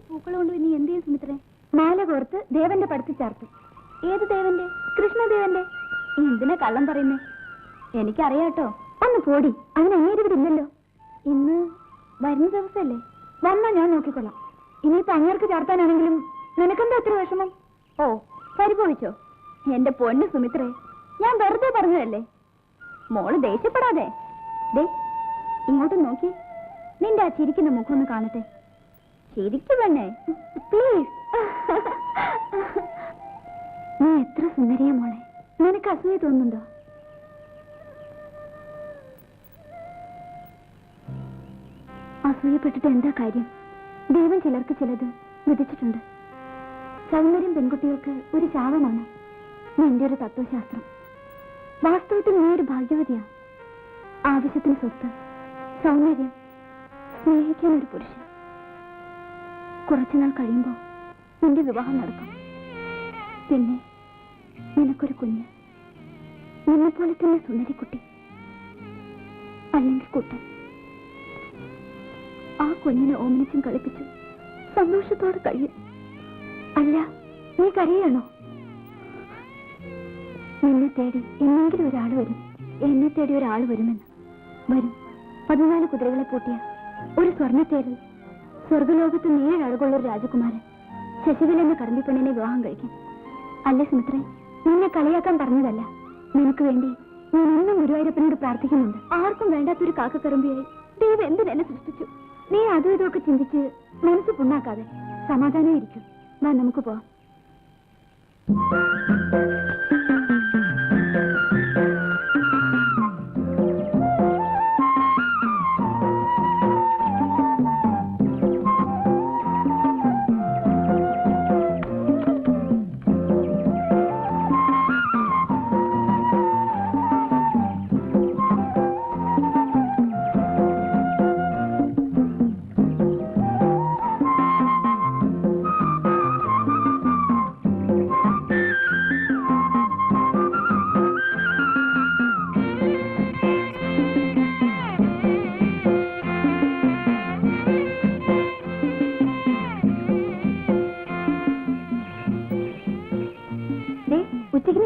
പൂക്കൾ കൊണ്ട് ഇനി എന്ത് ചെയ്യും സുമിത്രേ? മാല കോർത്ത് ദേവന്റെ പടത്തിൽ ചേർത്തു. ഏത് ദേവന്റെ? കൃഷ്ണദേവന്റെ. എന്തിനാ കള്ളം പറയുന്നേ? എനിക്കറിയാട്ടോ. ഒന്ന് പോടി, അതിന് അങ്ങേരിവിടെ ഇല്ലല്ലോ. ഇന്ന് വരുന്ന ദിവസമല്ലേ? വന്നാ ഞാൻ നോക്കിക്കൊള്ളാം. ഇനിയിപ്പോ അങ്ങേർക്ക് ചേർത്താനാണെങ്കിലും നിനക്കെന്താ എത്ര വിഷമം? ഓ, പരിഭവിച്ചോ? എന്റെ പൊന്ന് സുമിത്രേ, ഞാൻ വെറുതെ പറഞ്ഞതല്ലേ. മോള് ദേഷ്യപ്പെടാതെ. ദേ ഇങ്ങോട്ട് നോക്കി, നിന്റെ ആ ചിരിക്കുന്ന മുഖം ഒന്ന് കാണട്ടെ. ചിരിക്കു പെണ്ണേ, പ്ലീസ്. നീ എത്ര സുന്ദരിയ മോളെ. നിനക്ക് അസൂയ തോന്നുന്നുണ്ടോ? അസൂയപ്പെട്ടിട്ട് എന്താ കാര്യം? ദൈവം ചിലർക്ക് ചിലത് വിധിച്ചിട്ടുണ്ട്. സൗന്ദര്യം പെൺകുട്ടികൾക്ക് ഒരു ശാപമാണ്. നിന്റെ ഒരു തത്വശാസ്ത്രം. വാസ്തവത്തിൽ നീ ഒരു ഭാഗ്യവതിയാ. ആവശ്യത്തിന് സ്വത്ത്, സൗന്ദര്യം, സ്നേഹിക്കാൻ ഒരു പുരുഷൻ. കുറച്ചുനാൾ കഴിയുമ്പോ നിന്റെ വിവാഹം നടക്കും. പിന്നെ നിനക്കൊരു കുഞ്ഞ്, നിന്നെപ്പോലെ തന്നെ സുന്ദരിക്കുട്ടി, അല്ലെങ്കിൽ കുട്ടൻ. ആ കുഞ്ഞിനെ ഓമനിച്ചും കളിപ്പിച്ചും സന്തോഷത്തോടെ കഴിയും. അല്ല, നീ കരയാണോ? നിന്നെ തേടി എന്നെങ്കിലും ഒരാൾ വരും. എന്നെ തേടി ഒരാൾ വരുമെന്ന്. വരും. 14 കുതിരകളെ പൂട്ടിയ ഒരു സ്വർണ്ണത്തേരിൽ സ്വർഗലോകത്ത് 7 അഴകുള്ള ഒരു രാജകുമാരൻ ശശികല എന്ന കടമ്പിപ്പെണ്ണിനെ വിവാഹം കഴിക്കും. അല്ലേ സുമിത്രേ? നിന്നെ കളിയാക്കാൻ പറഞ്ഞതല്ല. നിനക്ക് വേണ്ടി ഞാൻ എന്നും ഗുരുവായൂരപ്പനോട് പ്രാർത്ഥിക്കുന്നുണ്ട്. ആർക്കും വേണ്ടാത്തൊരു കാക്കക്കറുമ്പിയായി ദൈവം എന്തിനെന്നെ സൃഷ്ടിച്ചു. നീ അതും ഇതൊക്കെ ചിന്തിച്ച് മനസ്സ് പുണ്ണാക്കാതെ സമാധാനം ഇരിക്കും. വാ, നമുക്ക് പോവാം.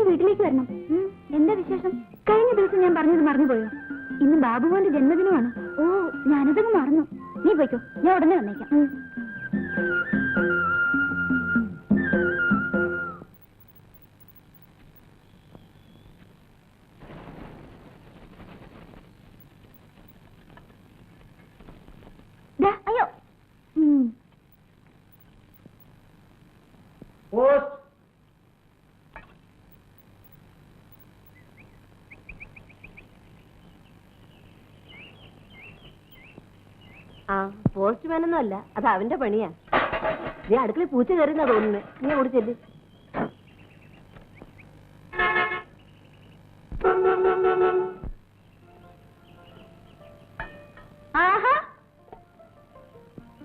വീട്ടിലേക്ക് വരണം. എന്താ വിശേഷം? കഴിഞ്ഞ ദിവസം ഞാൻ പറഞ്ഞത് മറന്നുപോയോ? ഇന്ന് ബാബുവിന്റെ ജന്മദിനമാണ്. ഓ, ഞാനതങ്ങ് മറന്നു. നീ പോയിക്കോ, ഞാൻ ഉടനെ വന്നേക്കാം. അയ്യോ, പോസ്റ്റ്മാനൊന്നും അല്ല, അത് അവന്റെ പണിയാ. നീ അടുക്കളയിൽ പൂച്ച കയറുന്നാ തോന്നുന്നു. നീ അവിടെ ചെല്ല്. ആഹാ,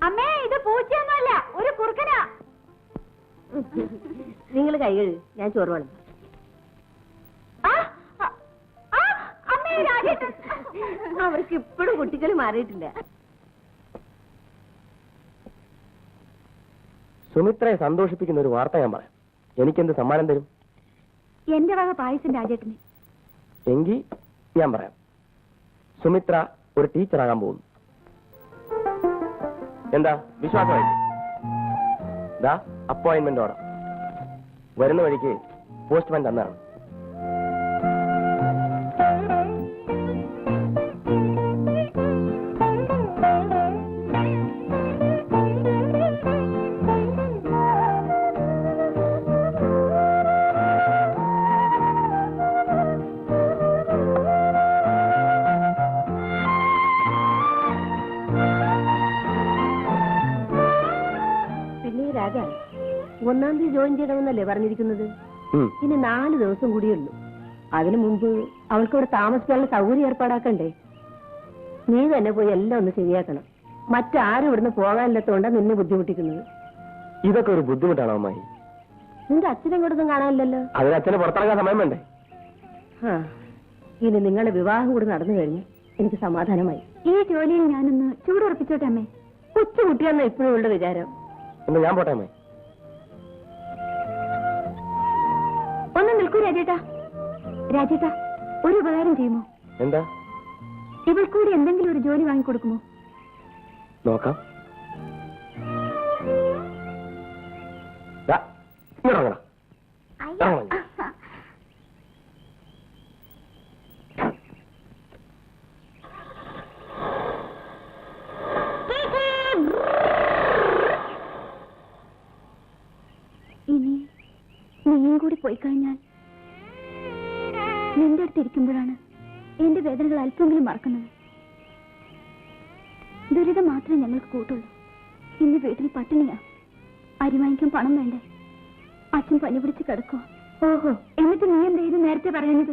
അമ്മേ, ഇത് പൂച്ചയൊന്നുമല്ല, ഒരു കുറുക്കനാ. നിങ്ങൾ കൈ കഴുകി, ഞാൻ ചോറ് വേണം. അവർക്ക് ഇപ്പോഴും കുട്ടികൾ മാറിയിട്ടില്ല. സുമിത്രയെ സന്തോഷിപ്പിക്കുന്ന ഒരു വാർത്ത ഞാൻ പറയാം. എനിക്കെന്ത് സമ്മാനം തരും? എന്റെ വക പായസം രാജേട്ടന്. എങ്കിൽ ഞാൻ പറയാം. സുമിത്ര ഒരു ടീച്ചറാകാൻ പോകുന്നു. എന്താ വിശ്വാസമായില്ലേ? ദാ അപ്പോയിന്റ്മെന്റ് ഓർഡർ. വരുന്ന വഴിക്ക് പോസ്റ്റ്മാൻ തന്നാണ്. ഒന്നാം തീയതി ജോയിൻ ചെയ്യണമെന്നല്ലേ പറഞ്ഞിരിക്കുന്നത്? ഇനി 4 ദിവസം കൂടിയുള്ളൂ. അതിനു മുമ്പ് അവൾക്കിവിടെ താമസിക്കാനുള്ള സൗകര്യം ഏർപ്പാടാക്കണ്ടേ? നീ തന്നെ പോയി എല്ലാം ഒന്ന് ശരിയാക്കണം. മറ്റാരും ഇവിടുന്ന് പോകാനില്ലാത്തോണ്ടാ നിന്നെ ബുദ്ധിമുട്ടിക്കുന്നത്. ഇതൊക്കെ ഒരു ബുദ്ധിമുട്ടാണോ അമ്മായി? നിന്റെ അച്ഛനെ ഇങ്ങോട്ടൊന്നും കാണാനില്ലല്ലോ. അതിന് അച്ഛനെ പുറത്തിറങ്ങാൻ സമയം വേണ്ടേ? ഇനി നിങ്ങളുടെ വിവാഹം കൂടി നടന്നു കഴിഞ്ഞ് എനിക്ക് സമാധാനമായി. ഈ ജോലിയിൽ ഞാനൊന്ന് ചൂടുറപ്പിച്ചോട്ടെ അമ്മേ. കൊച്ചുകുട്ടിയാണെന്ന ഇപ്പോഴും ഉള്ള വിചാരം. എന്നാ ഞാൻ പോട്ടെ അമ്മേ. ഒന്ന് നിൽക്കൂ രാജേട്ടാ. രാജേട്ടാ, ഒരു ഉപകാരം ചെയ്യുമോ? എന്താ? ഇവൾക്കൂടി എന്തെങ്കിലും ഒരു ജോലി വാങ്ങിക്കൊടുക്കുമോ? നോക്കാം. ഇറങ്ങണം. ഇനി നീയും കൂടി പോയി കഴിഞ്ഞാൽ നിന്റെ അടുത്തിരിക്കുമ്പോഴാണ് എന്റെ വേദനകൾ അല്പമെങ്കിലും മറക്കുന്നത്. ദുരിതം മാത്രമേ ഞങ്ങൾക്ക് കൂട്ടുള്ളൂ. ഇന്ന് വീട്ടിൽ പട്ടിണിയാ. അരി വാങ്ങിക്കാൻ പണം വേണ്ടേ? അച്ഛൻ പനി പിടിച്ച് കിടക്കോ? ഓഹോ, എന്നിട്ട് നീ എന്താ ഇത് നേരത്തെ പറയുന്നത്?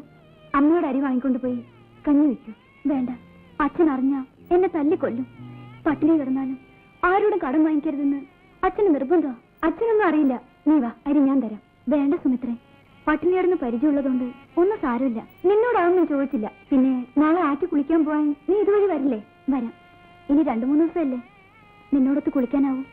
അമ്മയോട് അരി വാങ്ങിക്കൊണ്ട് പോയി കഞ്ഞി വെക്കൂ. വേണ്ട, അച്ഛൻ അറിഞ്ഞാ എന്നെ തല്ലിക്കൊല്ലും. പട്ടിണി കിടന്നാലും ആരോടും കടം വാങ്ങിക്കരുതെന്ന് അച്ഛന് നിർബന്ധം. അച്ഛനൊന്നും അറിയില്ല. നീ വാ, അരി ഞാൻ തരാം. വേണ്ട സുമിത്രേ, പട്ടിണിയാടുന്ന് പരിചയമുള്ളതുകൊണ്ട് ഒന്നും സാരമില്ല. നിന്നോടാവൊന്നും ചോദിച്ചില്ല. പിന്നെ നാളെ ആറ്റി കുളിക്കാൻ പോവാൻ നീ ഇതുവഴി വരില്ലേ? വരാം. ഇനി 2-3 ദിവസമല്ലേ നിന്നോടൊത്ത് കുളിക്കാനാവും.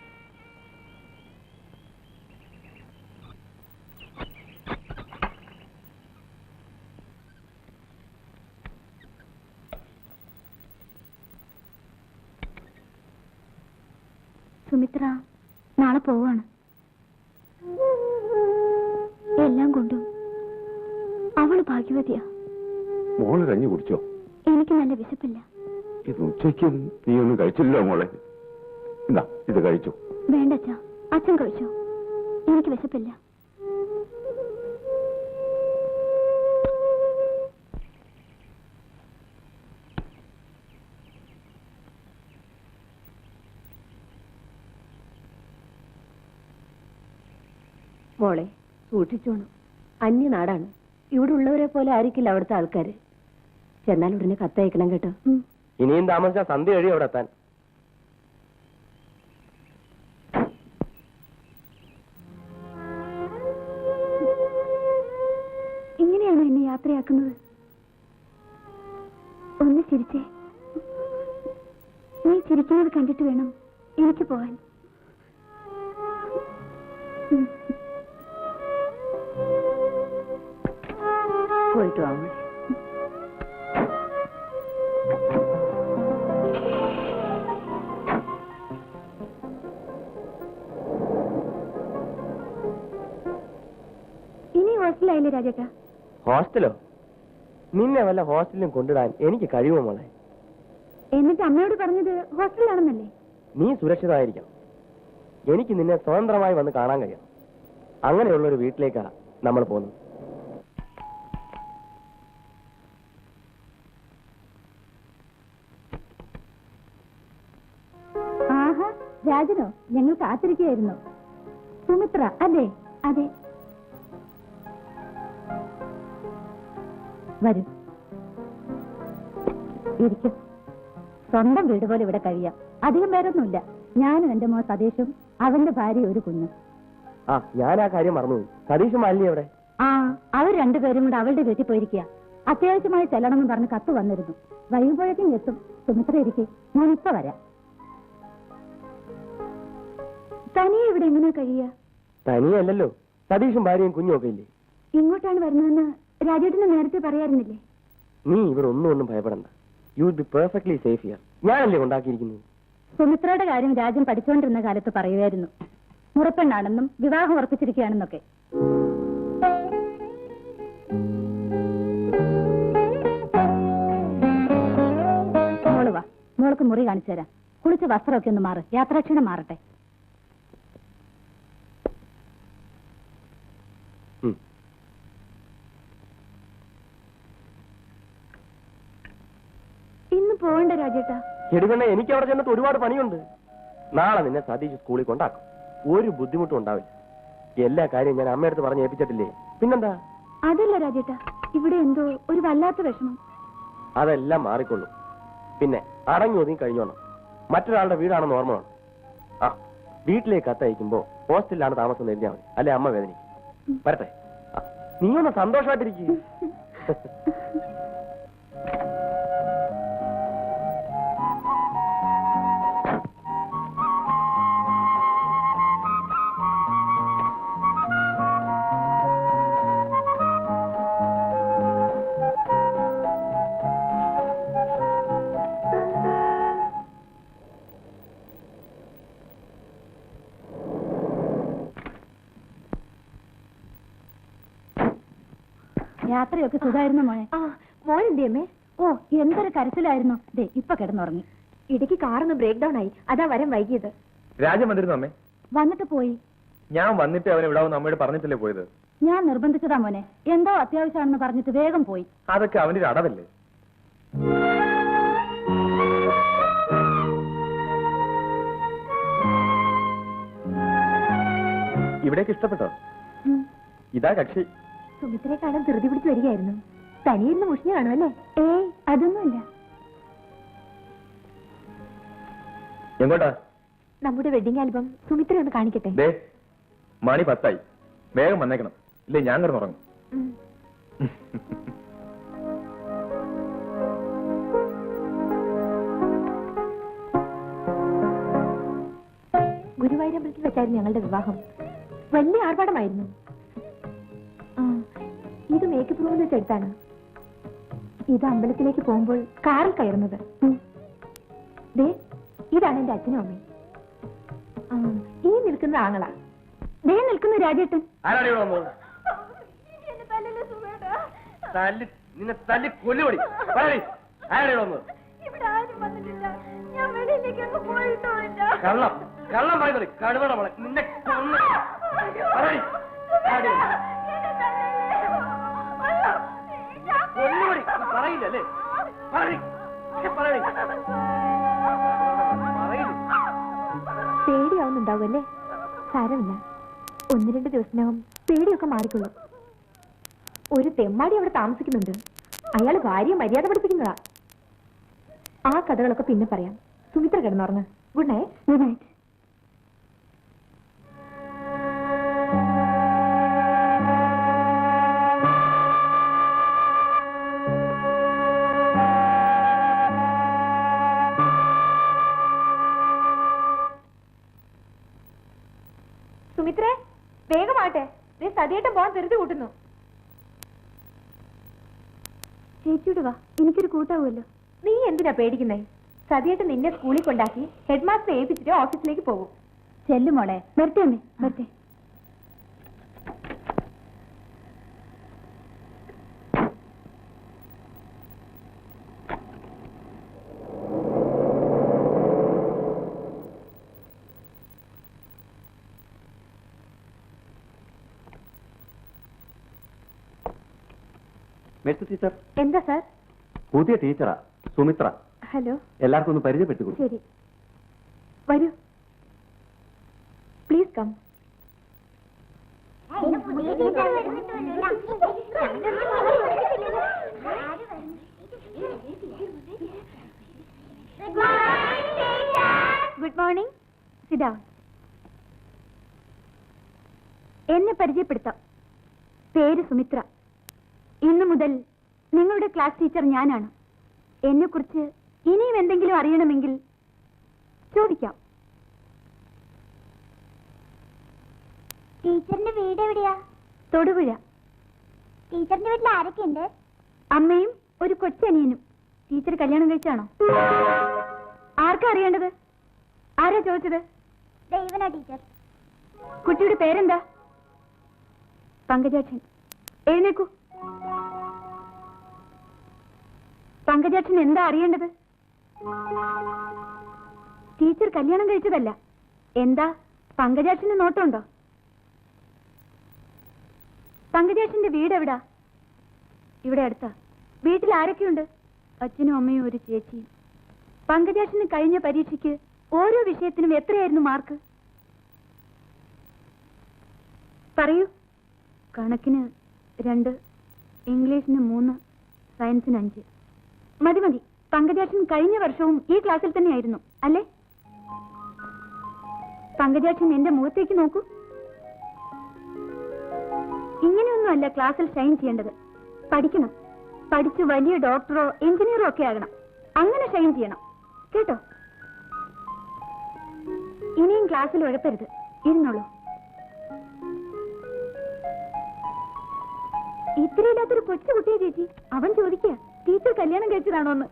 സുമിത്ര നാളെ പോവാണ്. എല്ലാം കൊണ്ടും അവള് ഭാഗ്യവതിയാ. മോള് കഞ്ഞി കുടിച്ചോ? എനിക്ക് നല്ല വിശപ്പില്ല. ഇത് ഉച്ചയ്ക്ക് നീ ഒന്നും കഴിച്ചില്ലോ മോളെ. എന്താ ഇത് കഴിച്ചു? വേണ്ടച്ചാ, അച്ഛൻ കഴിച്ചോ. എനിക്ക് വിശപ്പില്ല. മോളെ സൂക്ഷിച്ചോണം. അന്യനാടാണ്. ഇവിടെ ഉള്ളവരെ പോലെ ആയിരിക്കില്ല അവിടുത്തെ ആൾക്കാര്. ചെന്നാൽ ഉടനെ കത്തയക്കണം കേട്ടോ. ഇനിയും താമസിച്ചാൽ സന്ധ്യ കഴിയും അവിടെ എത്താൻ. ഇങ്ങനെയാണോ എന്നെ യാത്രയാക്കുന്നത്? ഒന്ന് ചിരിച്ചേ. നീ ചിരിക്കുന്നത് കണ്ടിട്ട് വേണം എനിക്ക് പോവാൻ. പോയിട്ട് വാ മോളെ. ഇനി ഹോസ്റ്റലായില്ലേ രാജേട്ടാ? ഹോസ്റ്റലോ? നിന്നെ വല്ല ഹോസ്റ്റലിലും കൊണ്ടിടാൻ എനിക്ക് കഴിയുമോ മോളെ? എന്നിട്ട് അമ്മയോട് പറഞ്ഞത് ഹോസ്റ്റലിലാണെന്നല്ലേ? നീ സുരക്ഷിതമായിരിക്കണം. എനിക്ക് നിന്നെ സ്വതന്ത്രമായി വന്ന് കാണാൻ കഴിയണം. അങ്ങനെയുള്ളൊരു വീട്ടിലേക്കാ നമ്മൾ പോകുന്നത്. ആഹാ, രാജനോ? ഞങ്ങൾ കാത്തിരിക്കുകയായിരുന്നു. സുമിത്ര അല്ലേ? അതെ. വരൂ, ഇരിക്കും. സ്വന്തം വീട് പോലെ ഇവിടെ കഴിയാം. അധികം പേരൊന്നുമില്ല. ഞാനും എന്റെ മോൻ സതീഷും അവന്റെ ഭാര്യ ഒരു കുഞ്ഞും. ആ, ഞാൻ ആ കാര്യം മറന്നുപോയി. സതീഷും മാലിന്യ എവിടെ? ആ, അവർ രണ്ടുപേരും കൂടെ അവളുടെ വീട്ടിൽ പോയിരിക്കുക. അത്യാവശ്യമായി ചെല്ലണമെന്ന് പറഞ്ഞ് കത്ത് വന്നിരുന്നു. വൈകുമ്പോഴേക്കും എത്തും. സുമിത്ര ഇരിക്കെ, ഞാൻ ഇപ്പൊ വരാം. തനിയെ ഇവിടെ എങ്ങനെയാ കഴിയുക? തനിയല്ലല്ലോ, സതീഷും ഭാര്യയും കുഞ്ഞും ഒക്കെ ഇല്ലേ? ഇങ്ങോട്ടാണ് വരുന്നതെന്ന് രാജേട്ടന് നേരത്തെ പറയാറുന്നില്ലേ? നീ ഇവർ ഒന്നും ഭയപ്പെടണ്ട. You will be perfectly safe here. ഞാനല്ലേ ഉണ്ടാക്കിയിരിക്കുന്നത്. സുമിത്രയുടെ കാര്യം രാജൻ പഠിച്ചുകൊണ്ടിരുന്ന കാലത്ത് പറയുമായിരുന്നു. മുറപ്പെണ്ണാണെന്നും വിവാഹം ഉറപ്പിച്ചിരിക്കുകയാണെന്നൊക്കെ. മോള് വാ, മോൾക്ക് മുറി കാണിച്ചു തരാം. കുളിച്ച് വസ്ത്രമൊക്കെ ഒന്ന് മാറ്. യാത്രാക്ഷീണം മാറട്ടെ. ഇന്ന് പോകണ്ട രാജേട്ടാ. എടുക്കണ്ട, എനിക്ക് അവിടെ ചെന്നിട്ട് ഒരുപാട് പണിയുണ്ട്. നാളെ നിന്നെ സതീഷ് സ്കൂളിൽ കൊണ്ടാക്കും. ഒരു ബുദ്ധിമുട്ടും ഉണ്ടാവില്ല. എല്ലാ കാര്യവും ഞാൻ അമ്മയടുത്ത് പറഞ്ഞ് ഏൽപ്പിച്ചിട്ടില്ലേ? പിന്നെന്താ? അതല്ല രാജേട്ടാ, ഇവിടെ എന്തോ ഒരു വല്ലാത്ത വിഷമം. അതെല്ലാം മാറിക്കൊള്ളും. പിന്നെ അടങ്ങി ഒതുങ്ങി കഴിഞ്ഞോണം. മറ്റൊരാളുടെ വീടാണെന്ന് ഓർമ്മ വേണം. ആ, വീട്ടിലേക്ക് കത്തയക്കുമ്പോ ഹോസ്റ്റലിലാണ് താമസം എഴുതിയാൽ മതി. അല്ലെ അമ്മ വേദനിക്കും. വരട്ടെ. നീ ഒന്ന് സന്തോഷമായിട്ടിരിക്കും. രാത്രിയൊക്കെ സുഖമായിരുന്നു മോനെ. മോൻ എന്തിയമ്മേ? ഓ, എന്തൊരു കരച്ചിലായിരുന്നു. ദേ ഇപ്പൊ കിടന്നുറങ്ങി. ഇടയ്ക്ക് കാറൊന്ന് ബ്രേക്ക് ഡൗൺ ആയി, അതാ വരം വൈകിയത്. രാജൻ വന്നിരുന്നു അമ്മേ? വന്നിട്ട് പോയി. ഞാൻ വന്നിട്ട് അവനെ വിടാവുന്ന അമ്മയോട് പറഞ്ഞിട്ടല്ലേ പോയത്? ഞാൻ നിർബന്ധിച്ചതാ മോനെ. എന്തോ അത്യാവശ്യമാണെന്ന് പറഞ്ഞിട്ട് വേഗം പോയി. അതൊക്കെ അവന്റെ ഒരു അടവല്ലേ. ഇവിടേക്ക് ഇഷ്ടപ്പെട്ടോ? ഇതാ കക്ഷി. സുമിത്രയെ കാണാൻ ധൃതി പിടിച്ച് വരികയായിരുന്നു. തനിയിരുന്ന് മുഷിഞ്ഞു കാണും അല്ലേ? ഏയ്, അതൊന്നുമില്ല. എങ്ങോട്ടാ? നമ്മുടെ വെഡിങ് ആൽബം സുമിത്ര ഒന്ന് കാണിക്കട്ടെ. ദേ, മണി 10 വേഗം വന്നേക്കണം, ഇല്ലേ ഞാൻ കിടന്നുറങ്ങും. ഗുരുവായൂരമ്പലത്തിൽ വെച്ചായിരുന്നു ഞങ്ങളുടെ വിവാഹം. വലിയ ആർഭാടമായിരുന്നു. ഇത് മേക്കപ്പ് റൂമിൽ വെച്ചെടുത്താണ്. ഇത് അമ്പലത്തിലേക്ക് പോകുമ്പോൾ കാറിൽ കയറുന്നത്. ദേ, ഇതാണ് എന്റെ അച്ഛനും അമ്മയും. ഈ നിൽക്കുന്ന ആങ്ങളാ. ദേ നിൽക്കുന്ന രാജേട്ടൻ. നിന്നെ തല്ലി കൊല്ലുപടി. കള്ളം കള്ളം പറയുന്നത് കടുവട മോളെ. നിന്നെ കൊല്ലുപടി പറയില്ലല്ലേ? പേടിയാവുന്നുണ്ടാവുമല്ലേ? സാരമില്ല, 1-2 ദിവസത്തിനകം പേടിയൊക്കെ മാറിക്കൊള്ളും. ഒരു തെമ്മാടി അവിടെ താമസിക്കുന്നുണ്ട്. അയാൾ ഭാര്യ മര്യാദ പഠിപ്പിക്കുന്നതാ. ആ കഥകളൊക്കെ പിന്നെ പറയാം. സുമിത്ര കിടന്നുറങ്ങ്. Good night. Good night. സുമിത്രേ, വേഗമാട്ടെ. സതിയേട്ടൻ പോകാൻ ധൃതി കൂട്ടുന്നു. ചേച്ചിയോട് വാ, എനിക്കൊരു കൂട്ടാവുമല്ലോ. നീ എന്തിനാ പേടിക്കുന്നേ? സതിയേട്ടൻ നിന്നെ സ്കൂളിൽ കൊണ്ടാക്കി ഹെഡ് മാസ്റ്റർ ഏൽപ്പിച്ചിട്ട് ഓഫീസിലേക്ക് പോകും. ചെല്ലു മോളെ. വരട്ടെ അമ്മേ, വരട്ടെ. ടീച്ചർ. എന്താ സാർ? പുതിയ ടീച്ചറാ, സുമിത്ര. ഹലോ. എല്ലാവർക്കും ഒന്ന് പരിചയപ്പെട്ടു. ശരി, വരൂ. Please come. Good morning. Sit down. എന്നെ പരിചയപ്പെടുത്താം. പേര് സുമിത്ര. ഇന്നു മുതൽ നിങ്ങളുടെ ക്ലാസ് ടീച്ചർ ഞാനാണ്. എന്നെക്കുറിച്ച് ഇനിയും എന്തെങ്കിലും അറിയണമെങ്കിൽ ചോദിക്കാം. ടീച്ചറിന്റെ വീട് എവിടെയാ? തൊടുപുഴ. ടീച്ചറിന്റെ വീട്ടിൽ ആരൊക്കെയുണ്ട്? അമ്മയും ഒരു കൊച്ചനിയനും. ടീച്ചർ കല്യാണം കഴിച്ചാണോ? ആർക്കാ അറിയേണ്ടത്? ആരാ ചോദിച്ചത്? ദൈവനാ ടീച്ചർ. കുട്ടിയുടെ പേരെന്താ? പങ്കജാക്ഷൻ. എഴുന്നേക്കൂ. പങ്കജാക്ഷൻ എന്താ അറിയേണ്ടത്? ടീച്ചർ കല്യാണം കഴിച്ചതല്ല. എന്താ പങ്കജാക്ഷന് നോട്ടമുണ്ടോ? പങ്കജാക്ഷന്റെ വീട് എവിടാ? ഇവിടെ അടുത്താ. വീട്ടിൽ ആരൊക്കെയുണ്ട്? അച്ഛനും അമ്മയും ഒരു ചേച്ചിയും. പങ്കജാക്ഷന് കഴിഞ്ഞ പരീക്ഷയ്ക്ക് ഓരോ വിഷയത്തിനും എത്രയായിരുന്നു മാർക്ക്? പറയൂ. കണക്കിന് 2, ഇംഗ്ലീഷിന് 3, സയൻസിന് 5. മതി മതി. പങ്കജാക്ഷൻ കഴിഞ്ഞ വർഷവും ഈ ക്ലാസ്സിൽ തന്നെയായിരുന്നു അല്ലേ? പങ്കജാക്ഷൻ എന്റെ മുഖത്തേക്ക് നോക്കൂ. ഇങ്ങനെയൊന്നുമല്ല ക്ലാസ്സിൽ ഷൈൻ ചെയ്യേണ്ടത്. പഠിക്കണം. പഠിച്ച് വലിയ ഡോക്ടറോ എഞ്ചിനീയറോ ഒക്കെ ആകണം. അങ്ങനെ ഷൈൻ ചെയ്യണം, കേട്ടോ? ഇനിയും ക്ലാസ്സിൽ ഉഴപ്പരുത്. ഇരുന്നോളൂ. ഇത്രയില്ലാത്തൊരു കൊച്ചു കുട്ടിയെ ചേച്ചി. അവൻ ചോദിക്കുക ടീച്ചർ കല്യാണം കഴിച്ചതാണോന്ന്.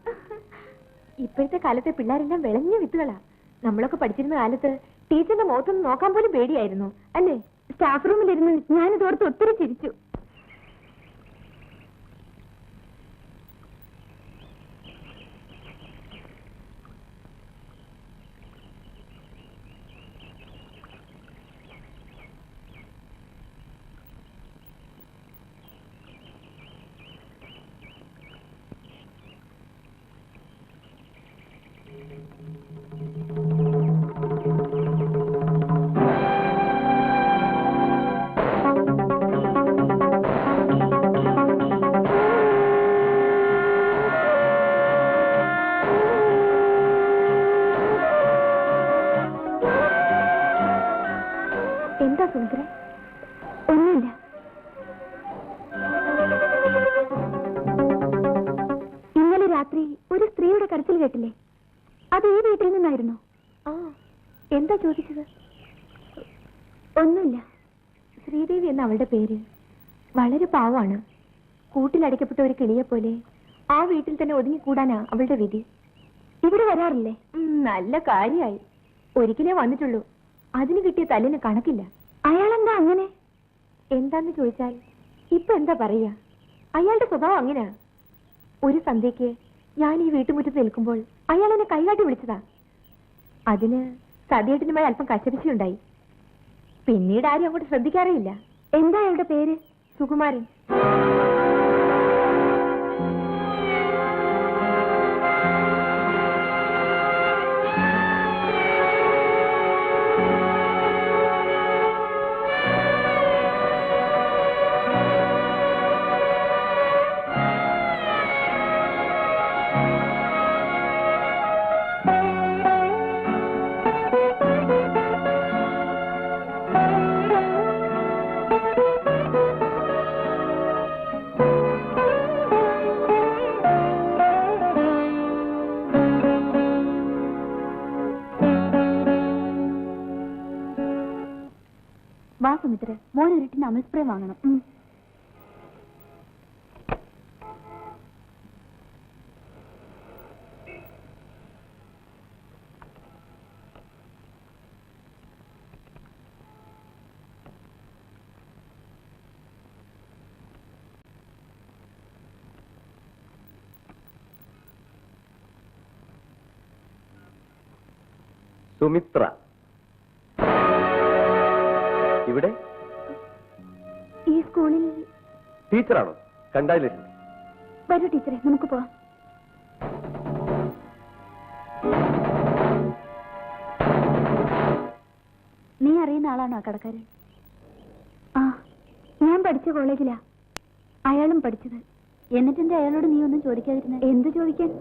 ഇപ്പോഴത്തെ കാലത്തെ പിള്ളേരെല്ലാം വിളഞ്ഞ വിത്തുകളാ. നമ്മളൊക്കെ പഠിച്ചിരുന്ന കാലത്ത് ടീച്ചറിന്റെ മുഖത്തൊന്ന് നോക്കാൻ പോലും പേടിയായിരുന്നു അല്ലേ? സ്റ്റാഫ് റൂമിലിരുന്ന് ഞാനിതോർത്ത് ഒത്തിരി ചിരിച്ചു. എന്താ സുമിത്രേ? ഒന്നുമില്ല. ഇന്നലെ രാത്രി ഒരു സ്ത്രീയുടെ കരച്ചിൽ കേട്ടില്ലേ? അത് ഈ വീട്ടിൽ നിന്നായിരുന്നു. ആ, എന്താ ചോദിച്ചത്? ഒന്നുമില്ല. ശ്രീദേവി എന്ന അവളുടെ പേര്. വളരെ പാവമാണ്. കൂട്ടിലടയ്ക്കപ്പെട്ട ഒരു കിളിയെ പോലെ ആ വീട്ടിൽ തന്നെ ഒതുങ്ങിക്കൂടാനാ അവളുടെ വിധി. ഇവിടെ വരാറില്ലേ? നല്ല കാര്യമായി. ഒരിക്കലേ വന്നിട്ടുള്ളൂ. അതിന് കിട്ടിയ തല്ലിന് കണക്കില്ല. അയാളെന്താ അങ്ങനെ? എന്താന്ന് ചോദിച്ചാൽ ഇപ്പൊ എന്താ പറയാ? അയാളുടെ സ്വഭാവം അങ്ങനെയാ. ഒരു സന്ധ്യയ്ക്ക് ഞാൻ ഈ വീട്ടുമുറ്റത്ത് നിൽക്കുമ്പോൾ അയാൾ എന്നെ കൈകാട്ടി വിളിച്ചതാ. അതിന് സതിയേട്ടനുമായി അല്പം കച്ചപിച്ചുണ്ടായി. പിന്നീട് ആരും അങ്ങോട്ട് ശ്രദ്ധിക്കാറേയില്ല. എന്താ അയാളുടെ പേര്? സുകുമാരൻ. വാ സുമിത്ര, മോനൊരിട്ടിന് അമൽ സ്പ്രേ വാങ്ങണം. സുമിത്ര ഇവിടെ ഈ സ്കൂളിൽ ടീച്ചറാണോ? കണ്ടായില്ലേ? വരൂ ടീച്ചറെ, നമുക്ക് പോവാം. നീ അറിയുന്ന ആളാണോ ആ കടക്കാരൻ? ആ, ഞാൻ പഠിച്ച കോളേജിലാ അയാളും പഠിച്ചത്. എന്നിട്ടെന്റെ അയാളോട് നീ ഒന്നും ചോദിക്കാതിരുന്ന? എന്ത് ചോദിക്കാൻ?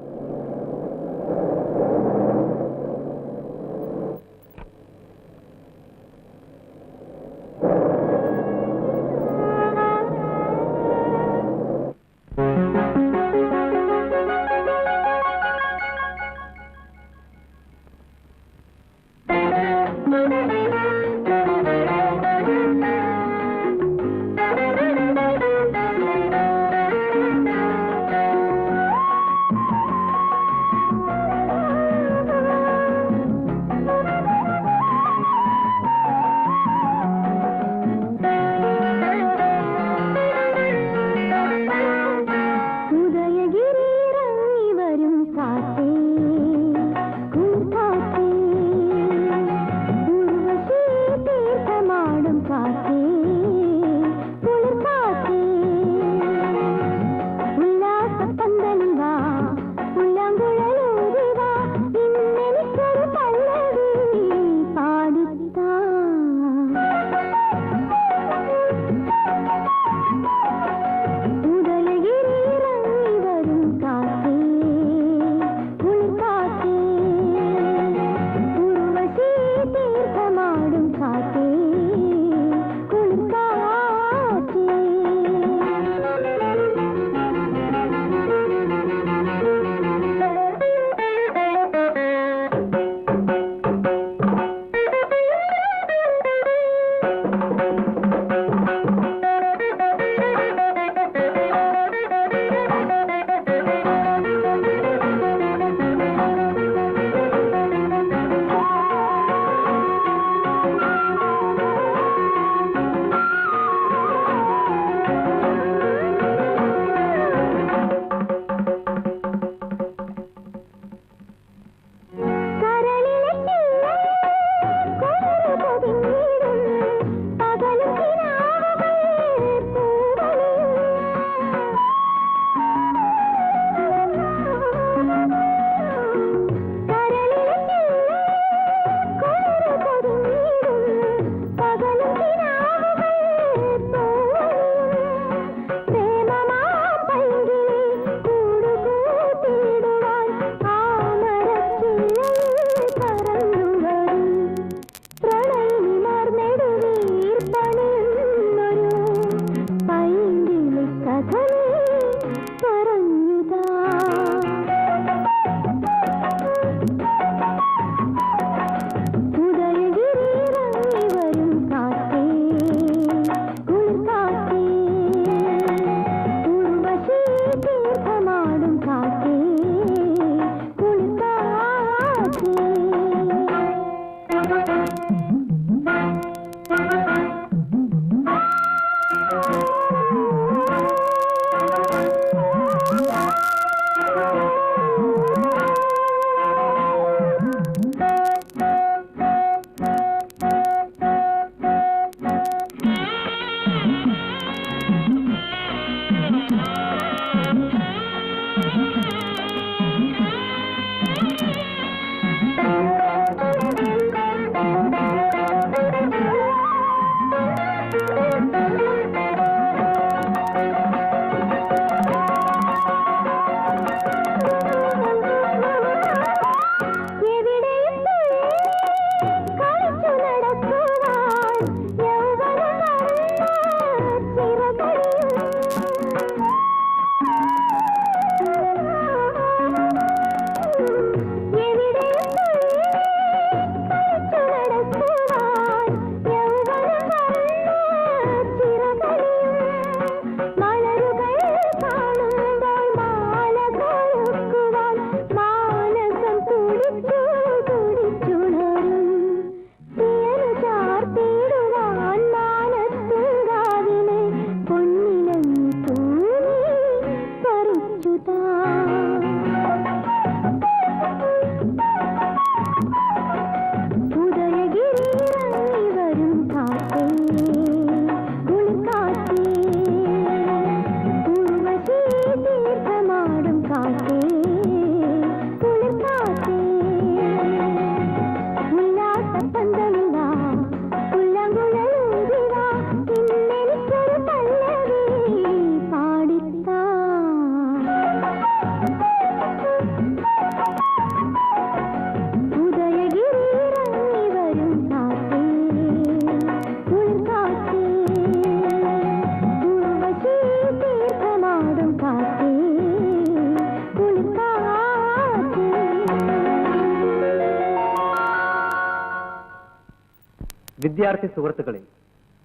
വിദ്യാർത്ഥി സുഹൃത്തുക്കളെ,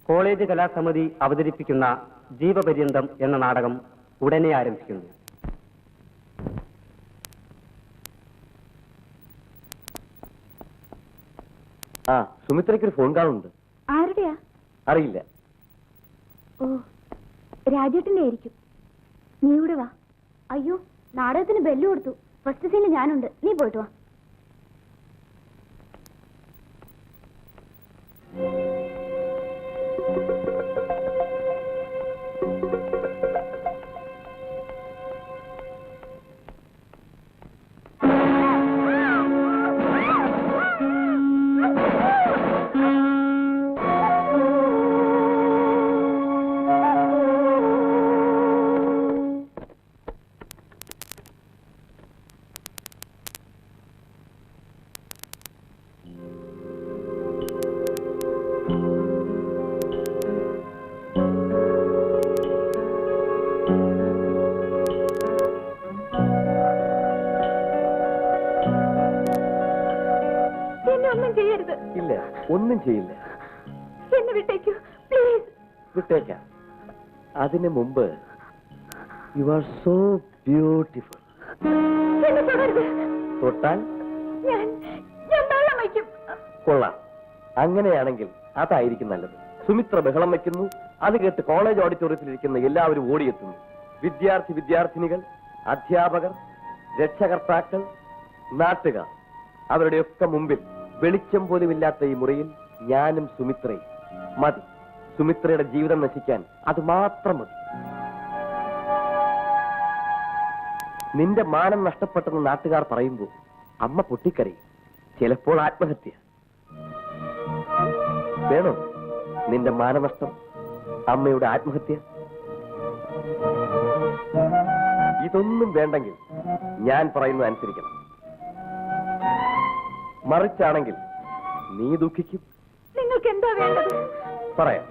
കോളേജ് കലാസമിതി അവതരിപ്പിക്കുന്ന ജീവപര്യന്തം എന്ന നാടകം ഉടനെ ആരംഭിക്കുന്നു. ആ, സുമിത്രയ്ക്കൊരു ഫോൺ കാണുന്നുണ്ട്. ആരുടെയാ? അറിയില്ല. ഓ, രാജേട്ടന്റെ ആയിരിക്കും. നീ ഇവിടെ വാ. അയ്യോ, നാടകത്തിന് ബെല്ല് കൊടുത്തു. ഫസ്റ്റ് സീനിൽ ഞാനുണ്ട്. നീ പോയിട്ട് വാ. ഇല്ല, ഒന്നും ചെയ്യില്ല. എന്നെ വിട്ടേക്കൂ പ്ലീസ്. വിട്ടേക്കാം. അതിനു മുമ്പ് യു ആർ സോ ബ്യൂട്ടിഫുൾ. തൊട്ടാൽ ഞാൻ വെള്ളം വയ്ക്കും. കൊള്ളാം. അങ്ങനെയാണെങ്കിൽ അതായിരിക്കും നല്ലത്. സുമിത്ര ബഹളം വയ്ക്കുന്നു. അത് കേട്ട് കോളേജ് ഓഡിറ്റോറിയത്തിലിരിക്കുന്ന എല്ലാവരും ഓടിയെത്തുന്നു. വിദ്യാർത്ഥിനികൾ, അധ്യാപകർ, രക്ഷകർത്താക്കൾ, നാട്ടുകാർ, അവരുടെയൊക്കെ മുമ്പിൽ വെളിച്ചം പോലുമില്ലാത്ത ഈ മുറിയിൽ ഞാനും സുമിത്രയും. മതി. സുമിത്രയുടെ ജീവിതം നശിക്കാൻ അത് മാത്രം മതി. നിന്റെ മാനം നഷ്ടപ്പെട്ടെന്ന് നാട്ടുകാർ പറയുമ്പോൾ അമ്മ പൊട്ടിക്കരയും. ചിലപ്പോൾ ആത്മഹത്യ. വേണോ നിന്റെ മാനനഷ്ടം, അമ്മയുടെ ആത്മഹത്യ? ഇതൊന്നും വേണ്ടെങ്കിൽ ഞാൻ പറയുന്നത് അനുസരിക്കണം. മറിച്ചാണെങ്കിൽ നീ ദുഃഖിക്കും. നിങ്ങൾക്ക് എന്താ വേണ്ടത്? പറയാം.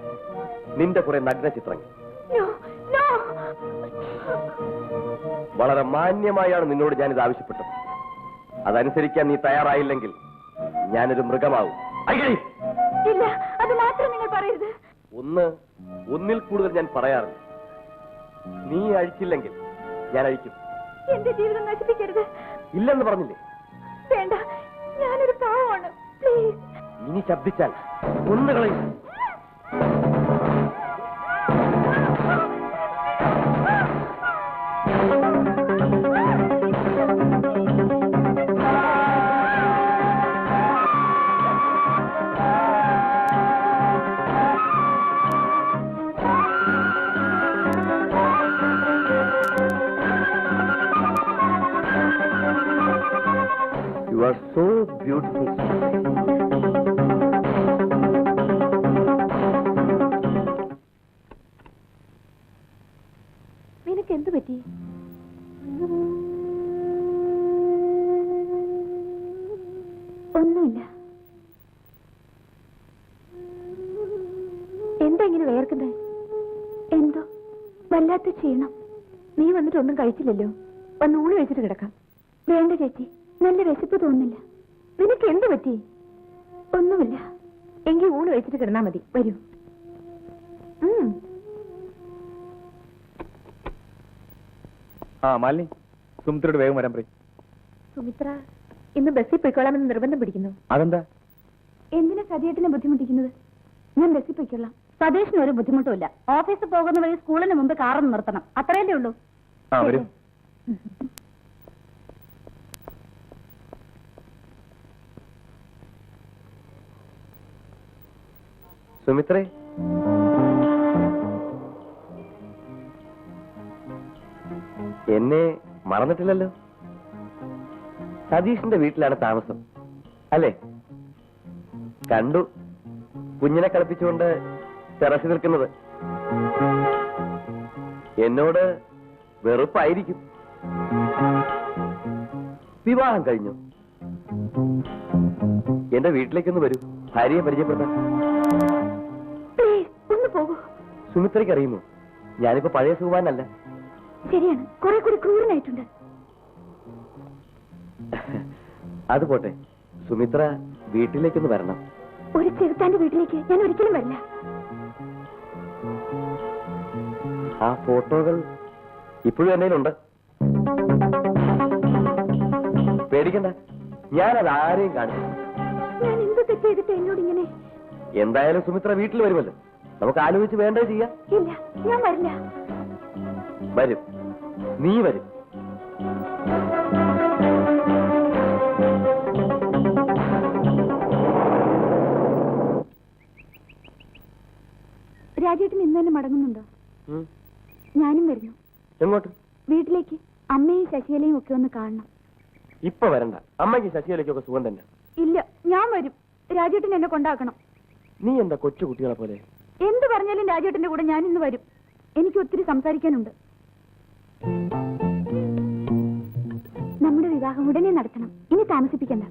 നിന്റെ കുറെ നഗ്ന ചിത്രങ്ങൾ. വളരെ മാന്യമായാണ് നിന്നോട് ഞാനിത് ആവശ്യപ്പെട്ടത്. അതനുസരിക്കാൻ നീ തയ്യാറായില്ലെങ്കിൽ ഞാനൊരു മൃഗമാവും. ഇല്ല, അത് മാത്രം നിങ്ങൾ പറയരുത്. ഒന്നിൽ കൂടുതൽ ഞാൻ പറയാറില്ല. നീ അഴിച്ചില്ലെങ്കിൽ ഞാൻ അഴിക്കും. എന്റെ ജീവിതം നശിപ്പിക്കരുത്. ഇല്ലെന്ന് പറഞ്ഞില്ലേ? വേണ്ട, ഞാനൊരു പാവമാണ്. പ്ലീസ്. ഇനി ശബ്ദിച്ചാൽ കൊന്നുകളയും. You are so beautiful. നിനക്ക് എന്ത് പറ്റി? ഒന്നുമില്ല. എന്താ ഇങ്ങനെ വേർക്കുന്നേ? എന്തോ വല്ലാത്ത ക്ഷീണം. നീ വന്നിട്ട് ഒന്നും കഴിച്ചില്ലല്ലോ. വന്ന് ഊണ് കഴിച്ചിട്ട് കിടക്കാം. വേണ്ട ചേച്ചി, നല്ല വിശപ്പ് തോന്നുന്നില്ല. നിനക്ക് എന്ത് പറ്റി? ഒന്നുമില്ല. എങ്കിൽ ഊണ് കഴിച്ചിട്ട് കിടന്നാ മതി. വരൂ. മാലിനി, സുമിത്രയോട് വേഗം വരാൻ പറയും. സുമിത്ര ഇന്ന് ബസ്സിൽ പോയിക്കോളാമെന്ന് നിർബന്ധം പിടിക്കുന്നു. അതെന്താ? എന്തിനാ സതിയേട്ടിനെ ബുദ്ധിമുട്ടിക്കുന്നത്? ഞാൻ ബസ്സിൽ പോയിക്കൊള്ളാം. സതീഷിന് ഒരു ബുദ്ധിമുട്ടുമില്ല. ഓഫീസിൽ പോകുന്ന വഴി സ്കൂളിന് മുമ്പ് കാറൊന്ന് നിർത്തണം. അത്രയല്ലേ ഉള്ളൂ. വരൂ. സുമിത്രേ, എന്നെ മറന്നിട്ടില്ലല്ലോ. സതീഷിന്റെ വീട്ടിലാണ് താമസം അല്ലേ? കണ്ടു കുഞ്ഞിനെ കളിപ്പിച്ചുകൊണ്ട് ടെറസിൽ നിൽക്കുന്നത്. എന്നോട് വെറുപ്പായിരിക്കും. വിവാഹം കഴിഞ്ഞു. എന്റെ വീട്ടിലേക്കൊന്ന് വരൂ, ഭാര്യയെ പരിചയപ്പെടുത്താം. സുമിത്രയ്ക്ക് അറിയുമോ, ഞാനിപ്പോ പഴയ സുഖവാനല്ല. ശരിയാണ്, കുറെ കൂടി ക്രൂരനായിട്ടുണ്ട്. അത് പോട്ടെ, സുമിത്ര വീട്ടിലേക്കൊന്ന് വരണം. ഒരു ചെറുത്താന്റെ വീട്ടിലേക്ക് ഞാൻ ഒരിക്കലും വരില്ല. ആ ഫോട്ടോകൾ ഇപ്പോഴും എന്നതിലുണ്ട്. പേടിക്കണ്ട, ഞാനത് ആരെയും കാണിച്ചു. ഞാൻ എന്ത് തെറ്റ് ചെയ്തിട്ട് എന്നോട് ഇങ്ങനെ? എന്തായാലും സുമിത്ര വീട്ടിൽ വരുമല്ലോ, നമുക്ക് ആലോചിച്ച് വേണ്ടത് ചെയ്യാം. ഇല്ല, ഞാൻ വരില്ല. വരും, നീ വരും. രാജേട്ടൻ ഇന്ന് തന്നെ മടങ്ങുന്നുണ്ടോ? ഞാനും വരുന്നു. എങ്ങോട്ട്? വീട്ടിലേക്ക്. അമ്മയും ശശികലയും ഒക്കെ ഒന്ന് കാണണം. ഇപ്പൊ വരണ്ട, അമ്മയ്ക്ക് ശശികലയ്ക്കൊക്കെ സുഖം തന്നെ. ഇല്ല, ഞാൻ വരും. രാജേട്ടൻ എന്നെ കൊണ്ടാക്കണം. നീ എന്താ കൊച്ചു കുട്ടികളെ പോലെ? എന്ത് പറഞ്ഞാലും രാജേട്ടന്റെ കൂടെ ഞാൻ ഇന്ന് വരും. എനിക്ക് ഒത്തിരി സംസാരിക്കാനുണ്ട്. നമ്മുടെ വിവാഹം ഉടനെ നടത്തണം. ഇനി താമസിപ്പിക്കണ്ട.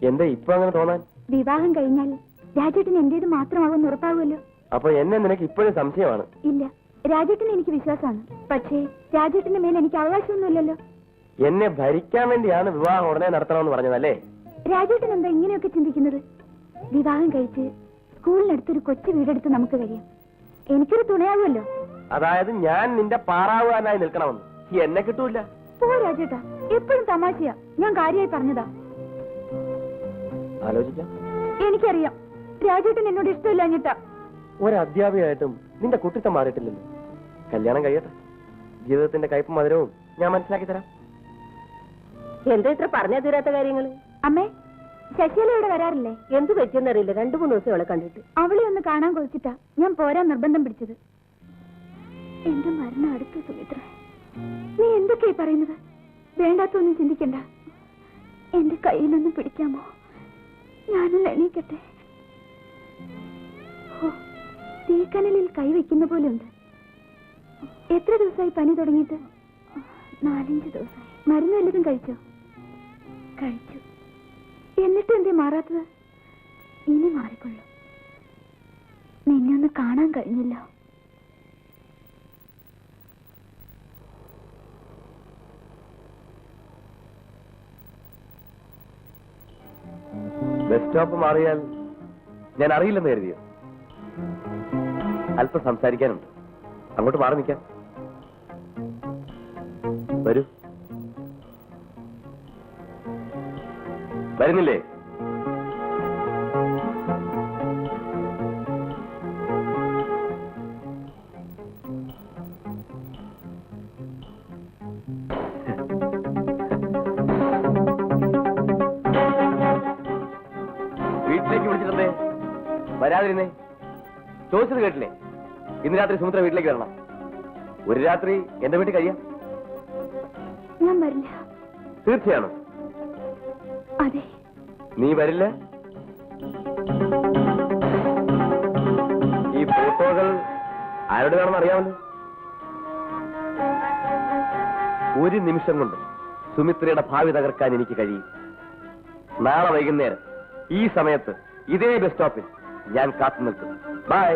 എന്താ ഇപ്പൊ അങ്ങനെ തോന്നാൻ? വിവാഹം കഴിഞ്ഞാൽ രാജേട്ടൻ എന്റേത് മാത്രമാകുമെന്ന് ഉറപ്പാകുമല്ലോ. അപ്പൊ എന്നെ നിനക്ക് ഇപ്പോഴും സംശയമാണ്? ഇല്ല, രാജേട്ടന് എനിക്ക് വിശ്വാസമാണ്. പക്ഷേ രാജേട്ടന്റെ മേൽ എനിക്ക് അവകാശമൊന്നുമില്ലല്ലോ. എന്നെ ഭരിക്കാൻ വേണ്ടിയാണ് വിവാഹം ഉടനെ നടത്തണമെന്ന് പറഞ്ഞതല്ലേ? രാജേട്ടൻ എന്താ ഇങ്ങനെയൊക്കെ ചിന്തിക്കുന്നത്? വിവാഹം കഴിച്ച് സ്കൂളിനടുത്തൊരു കൊച്ചു വീടെടുത്ത് നമുക്ക് കഴിയാം. എനിക്കൊരു തുണയാകുമല്ലോ. അതായത് ഞാൻ നിന്റെ പാറാവുകാരനായി നിൽക്കണമെന്ന്? എന്നെ കിട്ടൂല. പോ രാജേട്ടാ, എപ്പോഴും തമാശയാ. ഞാൻ കാര്യമായി പറഞ്ഞതാ. ആലോചിക്കാം. എനിക്കറിയാം രാജേട്ടൻ എന്നോട് ഇഷ്ടമില്ല. അഞ്ഞിട്ടാ ഒരധ്യാപികയായിട്ടും നിന്റെ കുട്ടിത്തം മാറിയിട്ടില്ലല്ലോ. കല്യാണം കഴിയട്ടെ, ജീവിതത്തിന്റെ കയ്പും മധുരവും ഞാൻ മനസ്സിലാക്കി തരാം. എന്താ ഇത്ര പറഞ്ഞാ തീരാത്ത കാര്യങ്ങള്? അമ്മേ, ശശികല ഇവിടെ വരാറില്ലേ? എന്ത് പറ്റിയെന്നറിയില്ല, 2-3 ദിവസം അവളെ കണ്ടിട്ട്. അവളെ ഒന്ന് കാണാൻ കൊതിച്ചിട്ടാ ഞാൻ പോരാൻ നിർബന്ധം പിടിച്ചത്. എന്റെ മരണം അടുത്ത സുമിത്ര. നീ എന്തൊക്കെയായി പറയുന്നത്? വേണ്ടാത്തൊന്നും ചിന്തിക്കണ്ട. എന്റെ കയ്യിലൊന്നും പിടിക്കാമോ? ഞാനൊന്ന് എണീക്കട്ടെ. ഓ, തീക്കനലിൽ കൈവയ്ക്കുന്ന പോലെ ഉണ്ട്. എത്ര ദിവസമായി പനി തുടങ്ങിയിട്ട്? 4-5 ദിവസമായി. മരുന്ന് വല്ലതും കഴിച്ചോ? കഴിച്ചു. എന്നിട്ട് എന്തേ മാറാത്തത്? ഇനി മാറിക്കൊള്ളു. നിന്നെ ഒന്ന് കാണാൻ കഴിഞ്ഞല്ലോ. ബസ് സ്റ്റോപ്പ് മാറിയാൽ ഞാൻ അറിയില്ലെന്ന് കരുതിയോ? അല്പം സംസാരിക്കാനുണ്ട്, അങ്ങോട്ട് മാറി നിൽക്കാം. വരൂ. വരുന്നില്ലേ? വീട്ടിലേക്ക് വിളിച്ചിട്ടുണ്ടേ, വരാതിരുന്നേ. ചോദിച്ചത് കേട്ടില്ലേ? ഇന്ന് രാത്രി സുമിത്ര വീട്ടിലേക്ക് വരണം. ഒരു രാത്രി എന്റെ വീട്ടിൽ കഴിയാം. ഞാൻ വരില്ല. തീർച്ചയാണോ? അതെ. നീ വരില്ല? ഈ ഫോട്ടോകൾ ആരുടേതാണെന്ന് അറിയാമല്ലോ. ഒരു നിമിഷം കൊണ്ട് സുമിത്രയുടെ ഭാവി തകർക്കാൻ എനിക്ക് കഴിയും. നാളെ വൈകുന്നേരം ഈ സമയത്ത് ഇതേ ബസ് സ്റ്റോപ്പിൽ ഞാൻ കാത്തു നിൽക്കും. ബൈ.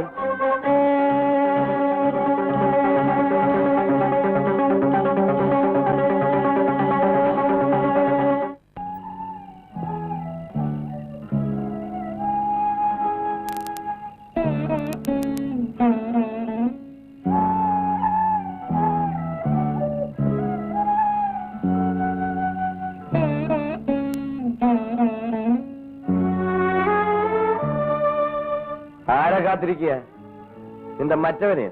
ആരെ കാത്തിരിക്കുക? നിന്റെ മറ്റവനെ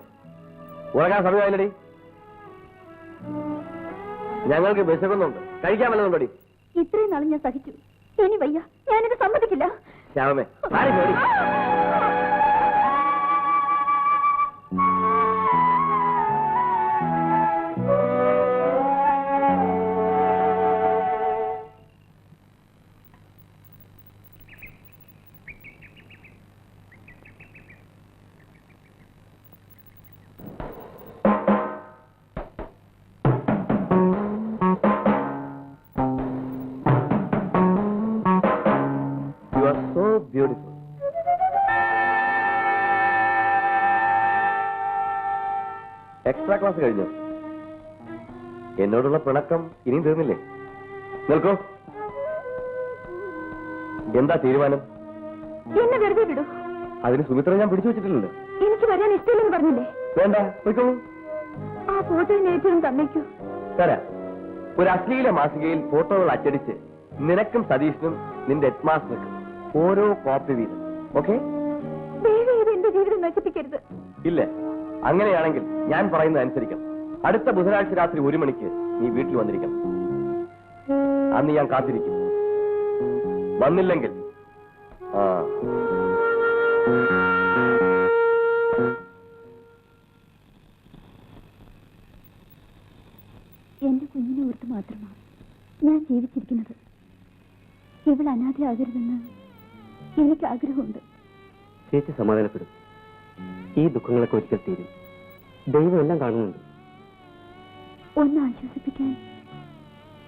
ഉറങ്ങാൻ സമയമായില്ലടി. ഞങ്ങൾക്ക് വിശക്കുന്നുണ്ട്, കഴിക്കാൻ വല്ലതുണ്ടോടി? ഇത്രയും നാളും ഞാൻ സഹിച്ചു. ഇനി വയ്യ, ഞാനിത് സമ്മതിക്കില്ല. ശ്യാമേ, ആരെ കേറി? Beautiful. എക്സ്ട്രാ ക്ലാസ് കഴിഞ്ഞു. എന്നോടുള്ള പിണക്കം ഇനിയും തീർന്നില്ലേ? നിൽക്കൂ. എന്താ തീരുമാനം? എന്നെ വെറുതെ വിടൂ. അതിന് സുമിത്ര ഞാൻ പിടിച്ചു വെച്ചിട്ടുണ്ട്. എനിക്ക് വരാൻ ഇഷ്ടമില്ലെന്ന് പറഞ്ഞില്ലേ? വേണ്ട, പോയിക്കോളൂ. ആ ഫോട്ടോ ഏറ്റവും തന്നേക്കൂ. തരാം. ഒരു അശ്ലീല മാസികയിൽ ഫോട്ടോകൾ അച്ചടിച്ച് നിനക്കും സതീഷിനും നിന്റെ ഹെഡ്മാസ്റ്റർക്കും ഓരോ കോപ്പി വീതം. ഓക്കെ? ദയവേത് എന്റെ ജീവിതം നശിപ്പിക്കരുത്. ഇല്ല, അങ്ങനെയാണെങ്കിൽ ഞാൻ പറയുന്നത് അനുസരിക്കണം. അടുത്ത ബുധനാഴ്ച രാത്രി 1 മണിക്ക് നീ വീട്ടിൽ വന്നിരിക്കണം. അന്ന് ഞാൻ കാത്തിരിക്കും. വന്നില്ലെങ്കിൽ എന്റെ കുഞ്ഞിനെ ഓർത്ത് മാത്രമാണ് ഞാൻ ജീവിച്ചിരിക്കുന്നത്. ഇവൾ അനാഥയാകരുതെന്ന് എനിക്ക് ആഗ്രഹമുണ്ട്. ചേച്ചി സമാധാനപ്പെടും. ഈ ദുഃഖങ്ങളൊക്കെ ഒരിക്കൽ തീരും. ദൈവം എല്ലാം കാണുന്നുണ്ട്. ഒന്ന് ആശ്വസിപ്പിക്കാൻ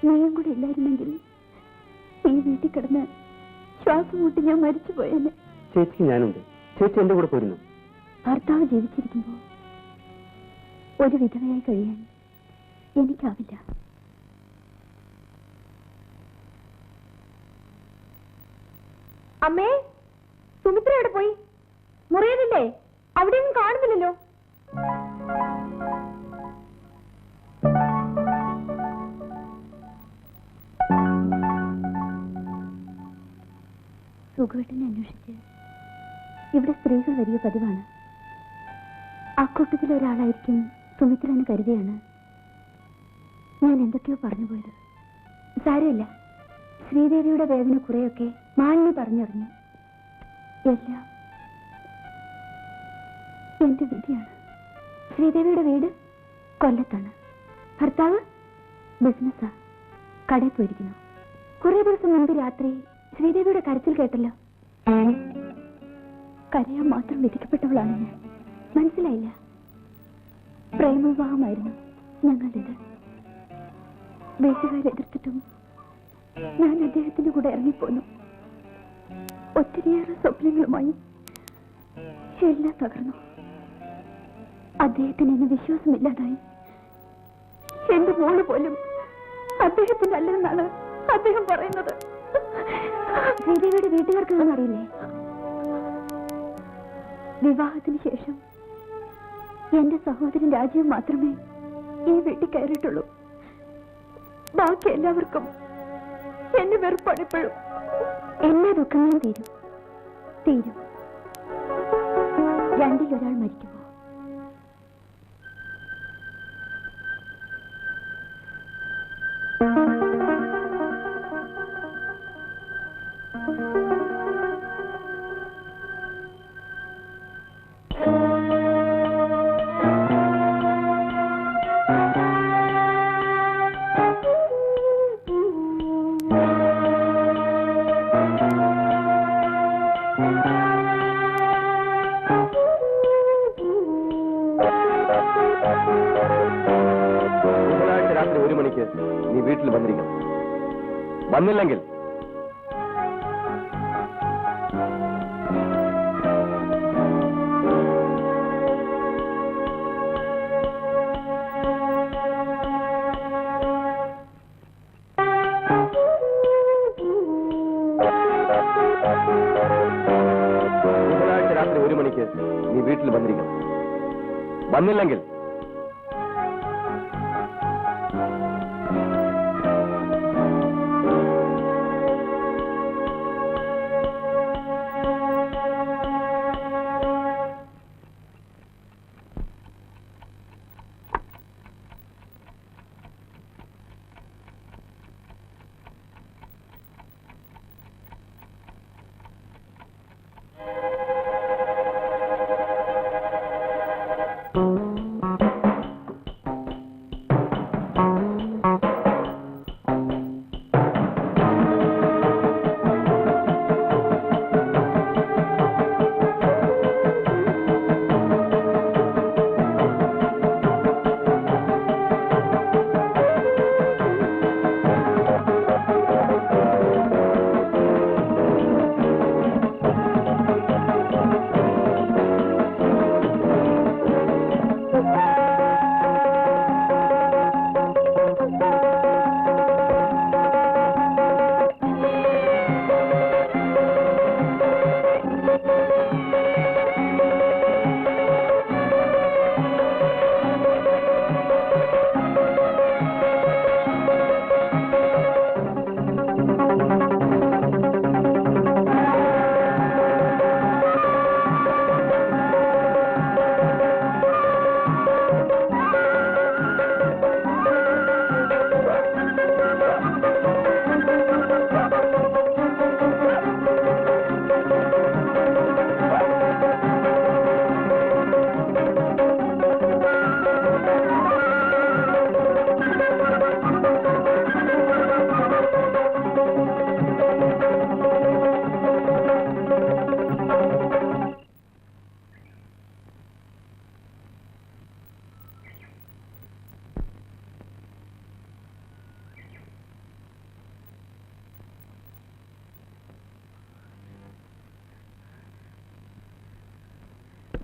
നീയും കൂടെ ഇല്ലായിരുന്നെങ്കിൽ ഈ വീട്ടിൽ കിടന്ന് ശ്വാസം മുട്ടി ഞാൻ മരിച്ചു പോയെന്നെ. ചേച്ചിക്ക് ഞാനുണ്ട്. ചേച്ചി എന്റെ കൂടെ പോരുന്നു. ഭർത്താവ് ജീവിച്ചിരിക്കുമ്പോ ഒരു വിധവയായി കഴിയാൻ എനിക്കാവില്ല. അമ്മേ, സുമിത്ര എവിടെ പോയി? മുറിയതില്ലേ? അവിടെയൊന്നും കാണുന്നില്ലല്ലോ. സുഖവട്ടിനെ അന്വേഷിച്ച് ഇവിടെ സ്ത്രീകൾ വലിയ പതിവാണ്. അക്കൂട്ടത്തിലെ ഒരാളായിരിക്കും സുമിത്ര എന്ന് കരുതിയാണ് ഞാൻ എന്തൊക്കെയോ പറഞ്ഞു പോയത്. സാരമില്ല, ശ്രീദേവിയുടെ വേദന കുറെയൊക്കെ മാലിന്യ പറഞ്ഞറിഞ്ഞു. എല്ലാം എന്റെ വിധിയാണ്. ശ്രീദേവിയുടെ വീട് കൊല്ലത്താണ്. ഭർത്താവ് ബിസിനസ്സാ, കടയിൽ പോയിരിക്കുന്നു. കുറെ ദിവസം മുൻപ് രാത്രി ശ്രീദേവിയുടെ കരച്ചിൽ കേട്ടല്ലോ. കരയാൻ മാത്രം വിധിക്കപ്പെട്ടവളാണ് ഞാൻ. മനസ്സിലായില്ല. പ്രേമവിവാഹമായിരുന്നു ഞങ്ങളുടേത്. വീട്ടുകാരെതിർത്തിട്ടും ഞാൻ അദ്ദേഹത്തിന്റെ കൂടെ ഇറങ്ങിപ്പോന്നു. ഒത്തിരിയേറെ സ്വപ്നങ്ങളുമായി എല്ലാം തകർന്നു. അദ്ദേഹത്തിന് എന്നെ വിശ്വാസമില്ലാതായി. എന്റെ മോള് പോലും അദ്ദേഹത്തിന്റെ അല്ലെന്നാണ് അദ്ദേഹം പറയുന്നത്. ശ്രീദേവിയുടെ വീട്ടുകാർക്കൊന്നും അറിയില്ലേ? വിവാഹത്തിന് ശേഷം എന്റെ സഹോദരൻ രാജീവ് മാത്രമേ ഈ വീട്ടിൽ കയറിയിട്ടുള്ളൂ. ബാക്കി എല്ലാവർക്കും എന്നെ വെറുപ്പാണ് ഇപ്പോഴും. എല്ലാ ദുഃഖങ്ങളും തീരും. രണ്ടിലൊരാൾ മരിക്കുമോ? ബുധനാഴ്ച രാത്രി 1 മണിക്ക് നീ വീട്ടിൽ വന്നിരിക്കണം. വന്നില്ലെങ്കിൽ നീ വീട്ടിൽ വന്നിരിക്കണം. വന്നില്ലെങ്കിൽ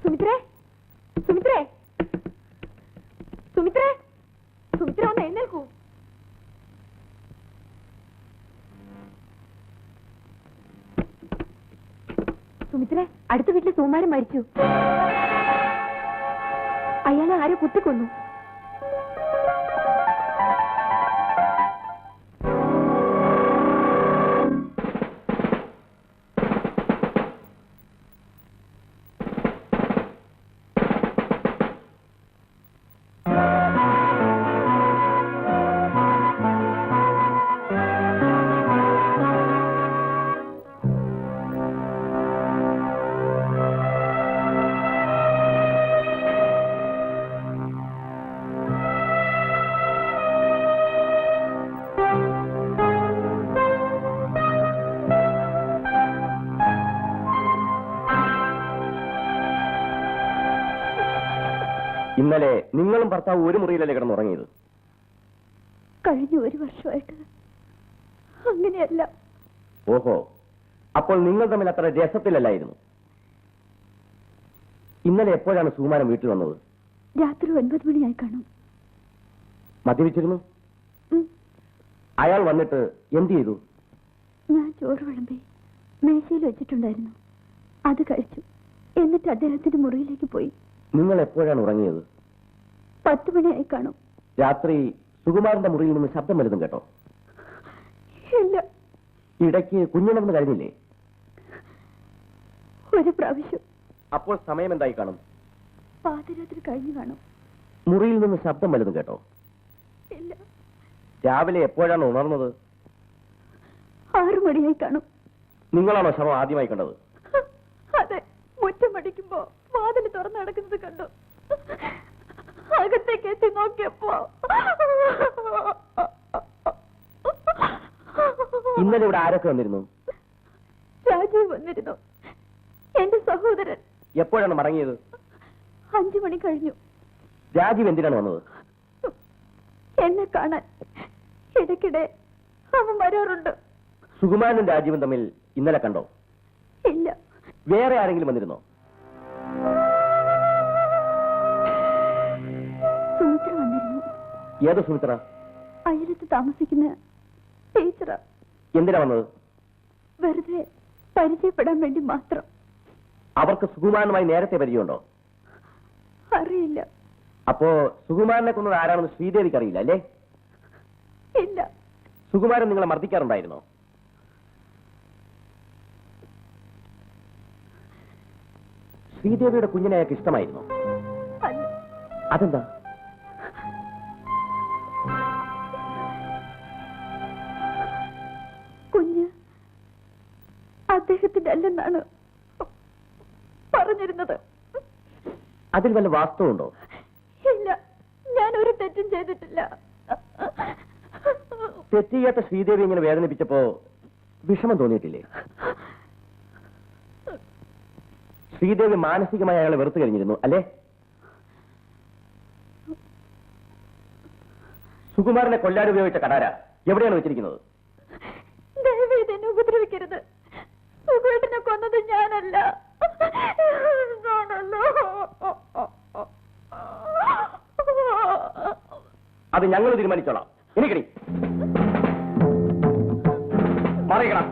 സുമിത്രേ, സുമിത്രേ, സുമിത്രേ, സുമിത്ര ഒന്ന് എഴുന്നേൽക്കൂ. സുമിത്രേ, അടുത്ത വീട്ടിലെ സുമാരൻ മരിച്ചു. അയാളെ ആരോ കുത്തിക്കൊന്നു. ഇന്നലെ നിങ്ങളും ഭർത്താവ് ഒരു മുറിയിലല്ലേ കിടന്നുറങ്ങിയത്? കഴിഞ്ഞ ഒരു വർഷമായിട്ട് അങ്ങനെയല്ല. ഓഹോ, അപ്പോൾ നിങ്ങൾ തമ്മിൽ അത്ര രസത്തിലല്ലായിരുന്നു. ഇന്നലെ എപ്പോഴാണ് സുകുമാരൻ വീട്ടിൽ വന്നത്? രാത്രി 9 മണിയായി കാണും. മദ്യപിച്ചിരുന്നു? അയാൾ വന്നിട്ട് എന്ത് ചെയ്തു? ഞാൻ ചോറ് വിളമ്പി മേശയിൽ വെച്ചിട്ടുണ്ടായിരുന്നു, അത് കഴിച്ചു. എന്നിട്ട് അദ്ദേഹത്തിന്റെ മുറിയിലേക്ക് പോയി. നിങ്ങൾ എപ്പോഴാണ് ഉറങ്ങിയത്? 10 മണിയായി കാണും. രാത്രി സുകുമാരന്റെ മുറിയിൽ നിന്ന് ശബ്ദം വലുതും കേട്ടോ? ഇല്ല. ഇടയ്ക്ക് കുഞ്ഞുണർന്ന് കഴിഞ്ഞില്ലേ? ഒരു പ്രാവശ്യം. അപ്പോൾ സമയം എന്തായി കാണും? പാതിരാത്രി കഴിഞ്ഞു കാണും. മുറിയിൽ നിന്ന് ശബ്ദം വലുതും കേട്ടോ? ഇല്ല. രാവിലെ എപ്പോഴാണ് ഉണർന്നത്? 6 മണിയായി കാണും. നിങ്ങളാണോ ശവം ആദ്യമായി കണ്ടത്? അതെ, മുറ്റം അടിക്കുമ്പോ വാതിൽ തുറന്നു നടക്കുന്നത് കണ്ടു. അകത്തേക്ക് എത്തി നോക്കിയപ്പോ ഇന്നലെ ഇവിടെ ആരൊക്കെ വന്നിരുന്നു? രാജീവ് വന്നിരുന്നു, എന്റെ സഹോദരൻ. എപ്പോഴാണ് മടങ്ങിയത്? 5 മണി കഴിഞ്ഞു. രാജീവ് എന്തിനാണ് വന്നത്? എന്നെ കാണാൻ. ഇടയ്ക്കിടെ അവൻ വരാറുണ്ട്. സുകുമാരനും രാജീവും തമ്മിൽ ഇന്നലെ കണ്ടോ? ഇല്ല. വേറെ ആരെങ്കിലും വന്നിരുന്നോ? സുമിത്ര വന്നിരുന്നു. ഏത് സുമിത്ര? അയലത്ത് താമസിക്കുന്ന ടീച്ചറാ. എന്തിനാ വന്നത്? വെറുതെ പരിചയപ്പെടാൻ വേണ്ടി മാത്രം. അവർക്ക് സുകുമാരനുമായി നേരത്തെ പരിചയമുണ്ടോ? അറിയില്ല. അപ്പോ സുകുമാരനെ കൊന്നത് ആരാണെന്ന് ശ്രീദേവിക്ക് അറിയില്ല അല്ലേ? ഇല്ല. സുകുമാരൻ നിങ്ങളെ മർദ്ദിക്കാറുണ്ടായിരുന്നോ? ശ്രീദേവിയുടെ കുഞ്ഞിനെ അയാൾക്ക് ഇഷ്ടമായിരുന്നോ? അല്ല. അതെന്താ? കുഞ്ഞ് അദ്ദേഹത്തിന്റെ അല്ലെന്നാണ് പറഞ്ഞിരുന്നത്. അതിൽ വല്ല വാസ്തവമുണ്ടോ? ഇല്ല, ഞാൻ ഒരു തെറ്റും ചെയ്തിട്ടില്ല. തെറ്റ് ചെയ്യാത്ത ശ്രീദേവി ഇങ്ങനെ വേദനിപ്പിച്ചപ്പോ വിഷമം തോന്നിയിട്ടില്ലേ? ശ്രീദേവി മാനസികമായി അയാളെ വെറുത്തു കഴിഞ്ഞിരുന്നു അല്ലേ? സുകുമാരനെ കൊല്ലാൻ ഉപയോഗിച്ച കടാര എവിടെയാണ് വെച്ചിരിക്കുന്നത്? ദയവ് ഇതെന്നെ ഉപദ്രവിക്കരുത്. സുഖേട്ടനെ കൊന്നത് ഞാനല്ല. അത് ഞങ്ങൾ തീരുമാനിച്ചോളാം. എനിക്കടി പറയണം.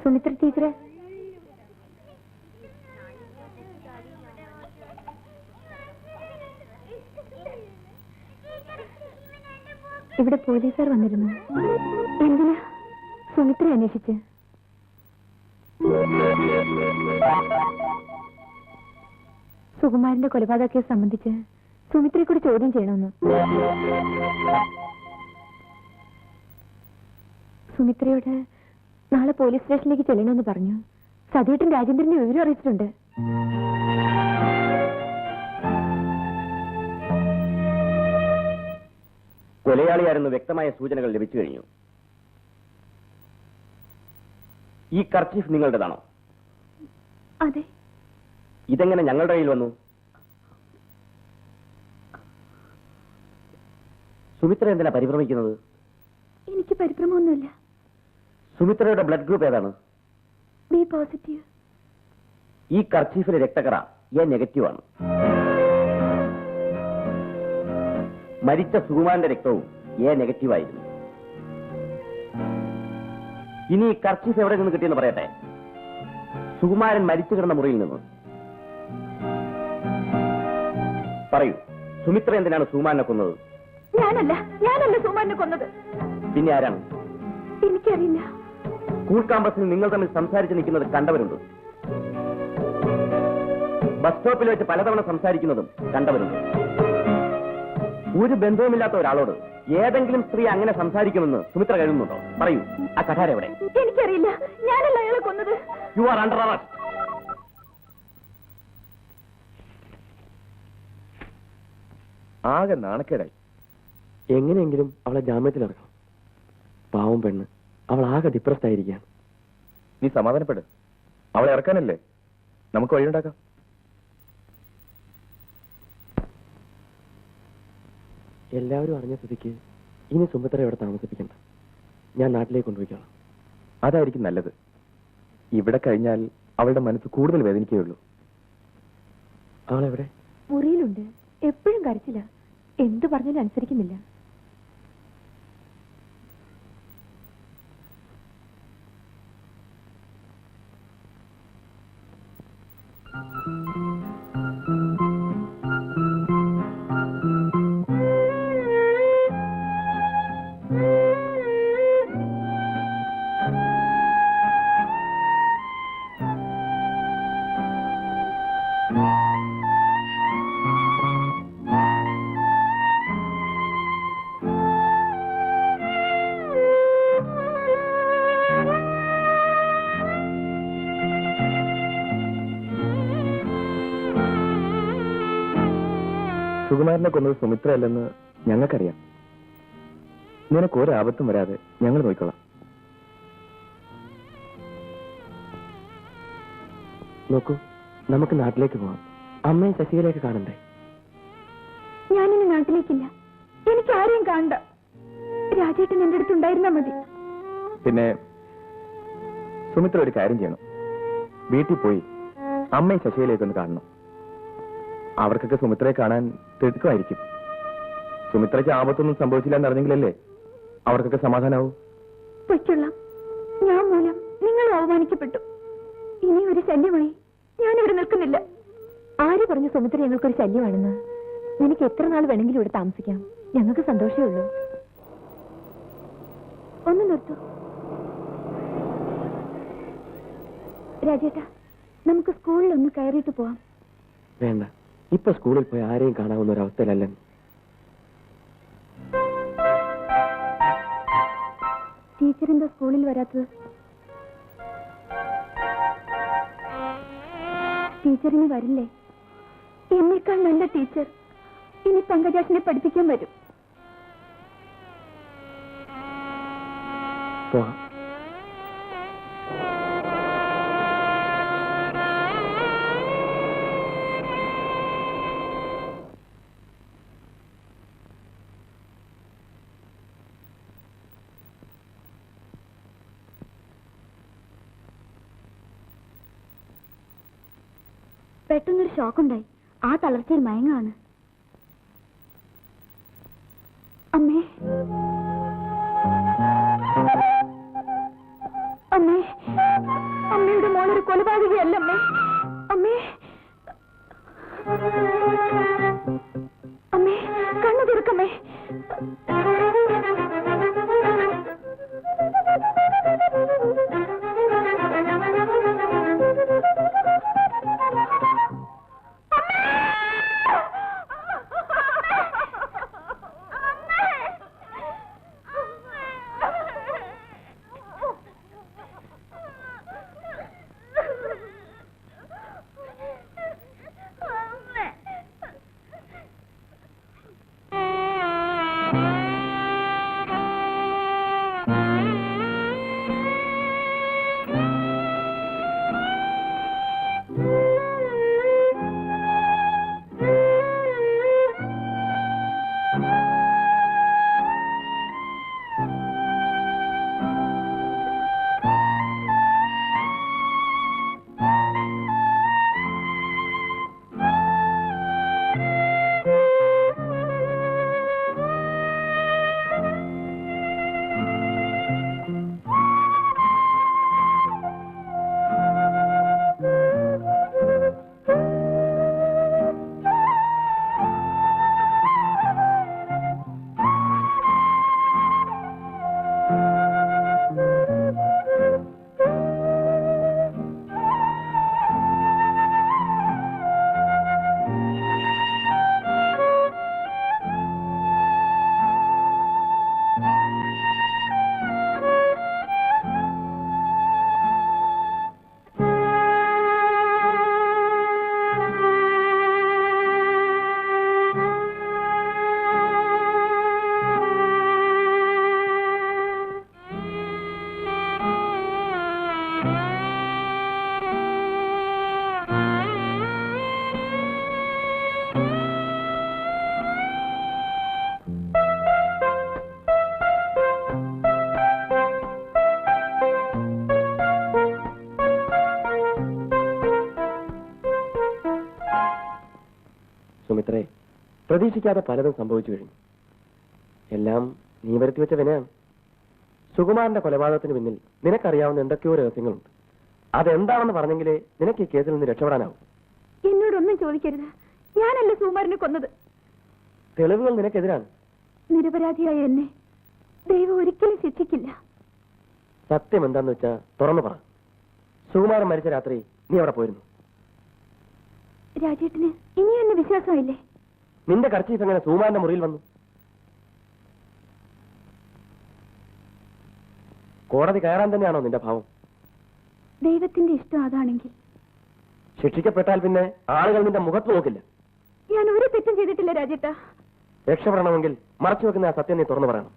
സുമിത്ര ടീച്ചറെ, ഇവിടെ പോലീസുകാർ വന്നിരുന്നു. എന്തിനാ? സുമിത്ര അന്വേഷിച്ച്. സുകുമാരന്റെ കൊലപാതക കേസ് സംബന്ധിച്ച് സുമിത്രയെ കൂടി ചോദ്യം ചെയ്യണമെന്ന്. സുമിത്രയോട് നാളെ പോലീസ് സ്റ്റേഷനിലേക്ക് ചെല്ലണമെന്ന് പറഞ്ഞു. സതീട്ടൻ രാജേന്ദ്രനെ വിവരം അറിയിച്ചിട്ടുണ്ട്. കൊലയാളിയായിരുന്നു വ്യക്തമായ സൂചനകൾ ലഭിച്ചു കഴിഞ്ഞു. ഈ കർച്ചീഫ് നിങ്ങളുടേതാണോ? അതെ. ഇതെങ്ങനെ ഞങ്ങളുടെ കയ്യിൽ വന്നു? സുമിത്ര എന്തിനാ പരിഭ്രമിക്കുന്നത്? എനിക്ക് പരിഭ്രമമൊന്നുമില്ല. സുമിത്രയുടെ ബ്ലഡ് ഗ്രൂപ്പ് ഏതാണ്? B positive. ഈ കർച്ചീഫിലെ രക്തക്കറ എ നെഗറ്റീവ് ആണ്. മരിച്ച സുകുമാരന്റെ രക്തവും എ നെഗറ്റീവ് ആയിരുന്നു. ഇനി ഈ കർച്ചീഫ് എവിടെ നിന്ന് കിട്ടിയെന്ന് പറയട്ടെ. സുകുമാരൻ മരിച്ചു കിടന്ന മുറിയിൽ നിന്ന്. പറയൂ, സുമിത്ര എന്തിനാണ് സുകുമാരനെ കൊന്നത്? ഞാനല്ല സുകുമാരനെ കൊന്നത്. പിന്നെ ആരാണ്? എനിക്കറിയില്ല. സ്കൂൾ ക്യാമ്പസിൽ നിങ്ങൾ തമ്മിൽ സംസാരിച്ച് നിൽക്കുന്നത് കണ്ടവരുണ്ട്. ബസ് സ്റ്റോപ്പിൽ വെച്ച് പലതവണ സംസാരിക്കുന്നതും കണ്ടവരുണ്ട്. ഒരു ബന്ധവുമില്ലാത്ത ഒരാളോട് ഏതെങ്കിലും സ്ത്രീ അങ്ങനെ സംസാരിക്കുമെന്ന് സുമിത്ര കരുതുന്നുണ്ടോ? പറയൂ, ആ കഠാര എവിടെ? എനിക്കറിയില്ല. ഞാനല്ല അയാളെ കൊന്നത്. You are under arrest. ആകെ നാണക്കേടായി. എങ്ങനെയെങ്കിലും അവളെ ജാമ്യത്തിലിറക്കണം. പാവം പെണ്ണ്, അവൾ ആകെ ഡിപ്രസ്ഡ് ആയിരിക്കുകയാണ്. നീ സമാധാനപ്പെട്. അവളെ ഇറക്കാനല്ലേ, നമുക്ക് വഴിയുണ്ടാക്കാം. എല്ലാവരും അറിഞ്ഞ സ്ഥിതിക്ക് ഇനി സുമിത്ര ഇവിടെ താമസിപ്പിക്കണ്ട. ഞാൻ നാട്ടിലേക്ക് കൊണ്ടുപോയിക്കോളാം. അതായിരിക്കും നല്ലത്. ഇവിടെ കഴിഞ്ഞാൽ അവളുടെ മനസ്സ് കൂടുതൽ വേദനിക്കുകയുള്ളൂ. അവളെവിടെ? മുറിയിലുണ്ട്. എപ്പോഴും കരച്ചില്ല. എന്തു പറഞ്ഞാലും അനുസരിക്കുന്നില്ല. സുകുമാരനെ കൊന്നത് സുമിത്ര അല്ലെന്ന് ഞങ്ങൾക്കറിയാം. നിനക്ക് ഒരാപത്തും വരാതെ ഞങ്ങൾ നോക്കിക്കോളാം. നോക്കൂ, നമുക്ക് നാട്ടിലേക്ക് പോവാം. അമ്മയും ശശികലയൊക്കെ കാണണ്ടേ? ഞാനിനി നാട്ടിലേക്കില്ല. എനിക്ക് ആരെയും കാണണ്ട. രാജേട്ടൻ എന്റെ അടുത്തുണ്ടായിരുന്നാ മതി. പിന്നെ സുമിത്ര ഒരു കാര്യം ചെയ്യണം. വീട്ടിൽ പോയി അമ്മയും ശശിയിലേക്കൊന്ന് കാണണം. അവർക്കൊക്കെ സുമിത്രയെ കാണാൻ തിടുക്കമായിരിക്കും. സുമിത്രയ്ക്ക് ആപത്തൊന്നും സംഭവിച്ചില്ല എന്നറിഞ്ഞെങ്കിലല്ലേ അവർക്കൊക്കെ സമാധാനാവും. പൊയ്ക്കൊള്ളാം. ഞാൻ മൂലം നിങ്ങൾ അവമാനിക്കപ്പെട്ടു. ഇനി ഒരു ശല്യമായി ഞാനിവിടെ നിൽക്കുന്നില്ല. ആര് പറഞ്ഞു സുമിത്ര ഞങ്ങൾക്കൊരു ശല്യമാണെന്ന്? നിനക്ക് എത്ര നാൾ വേണമെങ്കിലും ഇവിടെ താമസിക്കാം. ഞങ്ങൾക്ക് സന്തോഷമേ ഉള്ളൂ. ഒന്ന് നിർത്തൂ രാജേട്ടാ. നമുക്ക് സ്കൂളിൽ ഒന്ന് കയറിയിട്ട് പോവാം. വേണ്ട, ഇപ്പൊ സ്കൂളിൽ പോയി ആരെയും കാണാവുന്ന ഒരവസ്ഥയിലല്ല. ടീച്ചർ എന്താ സ്കൂളിൽ വരാത്തത്? ടീച്ചറിന് വരില്ലേ? എന്നേക്കാൾ നല്ല ടീച്ചർ ഇനി പങ്കജാഷിനെ പഠിപ്പിക്കാൻ വരും. പോവാം. പെട്ടെന്നൊരു ഷോക്കുണ്ടായി. ആ തളർച്ചയിൽ മയങ്ങാണ്. അമ്മേ, അമ്മേ, അമ്മയുടെ മോളൊരു കൊലപാതകയല്ല അമ്മേ. അമ്മേ, അമ്മേ, കണ്ണു തുറക്കമ്മേ. സുമിത്രേ, പ്രതീക്ഷിക്കാതെ പലതും സംഭവിച്ചു കഴിഞ്ഞു. എല്ലാം നീ വരുത്തി വെച്ച വിനയാണ്. സുകുമാരന്റെ കൊലപാതകത്തിന് പിന്നിൽ നിനക്കറിയാവുന്ന എന്തൊക്കെയോ രഹസ്യങ്ങളുണ്ട്. അതെന്താണെന്ന് പറഞ്ഞെങ്കിലേ നിനക്ക് ഈ കേസിൽ നിന്ന് രക്ഷപ്പെടാനാവും. എന്നോടൊന്നും ചോദിക്കരുത്. ഞാനല്ല സുകുമാരനെ കൊന്നത്. തെളിവുകൾ നിനക്കെതിരാണ്. നിരപരാധിയായ എന്നെ ദൈവം ഒരിക്കലും ശിക്ഷിക്കില്ല. സത്യം എന്താന്ന് വെച്ചാ തുറന്നു പറ. സുകുമാരൻ മരിച്ച രാത്രി നീ അവിടെ പോയിരുന്നു? രാജേട്ടന് ഇനി എന്നെ വിശ്വാസമായില്ലേ? നിന്റെ കർച്ചീഫ് എങ്ങനെ സുകുമാരന്റെ മുറിയിൽ വന്നു? കോടതി കയറാൻ തന്നെയാണോ നിന്റെ ഭാവം? ദൈവത്തിന്റെ ഇഷ്ടം അതാണെങ്കിൽ. ശിക്ഷിക്കപ്പെട്ടാൽ പിന്നെ ആളുകൾ നിന്റെ മുഖത്ത് നോക്കില്ല. ഞാൻ ഒരു തെറ്റും ചെയ്തിട്ടില്ല രാജേട്ട. രക്ഷപ്പെടണമെങ്കിൽ മറച്ചു വെക്കുന്ന ആ സത്യം നീ തുറന്നു പറയണം.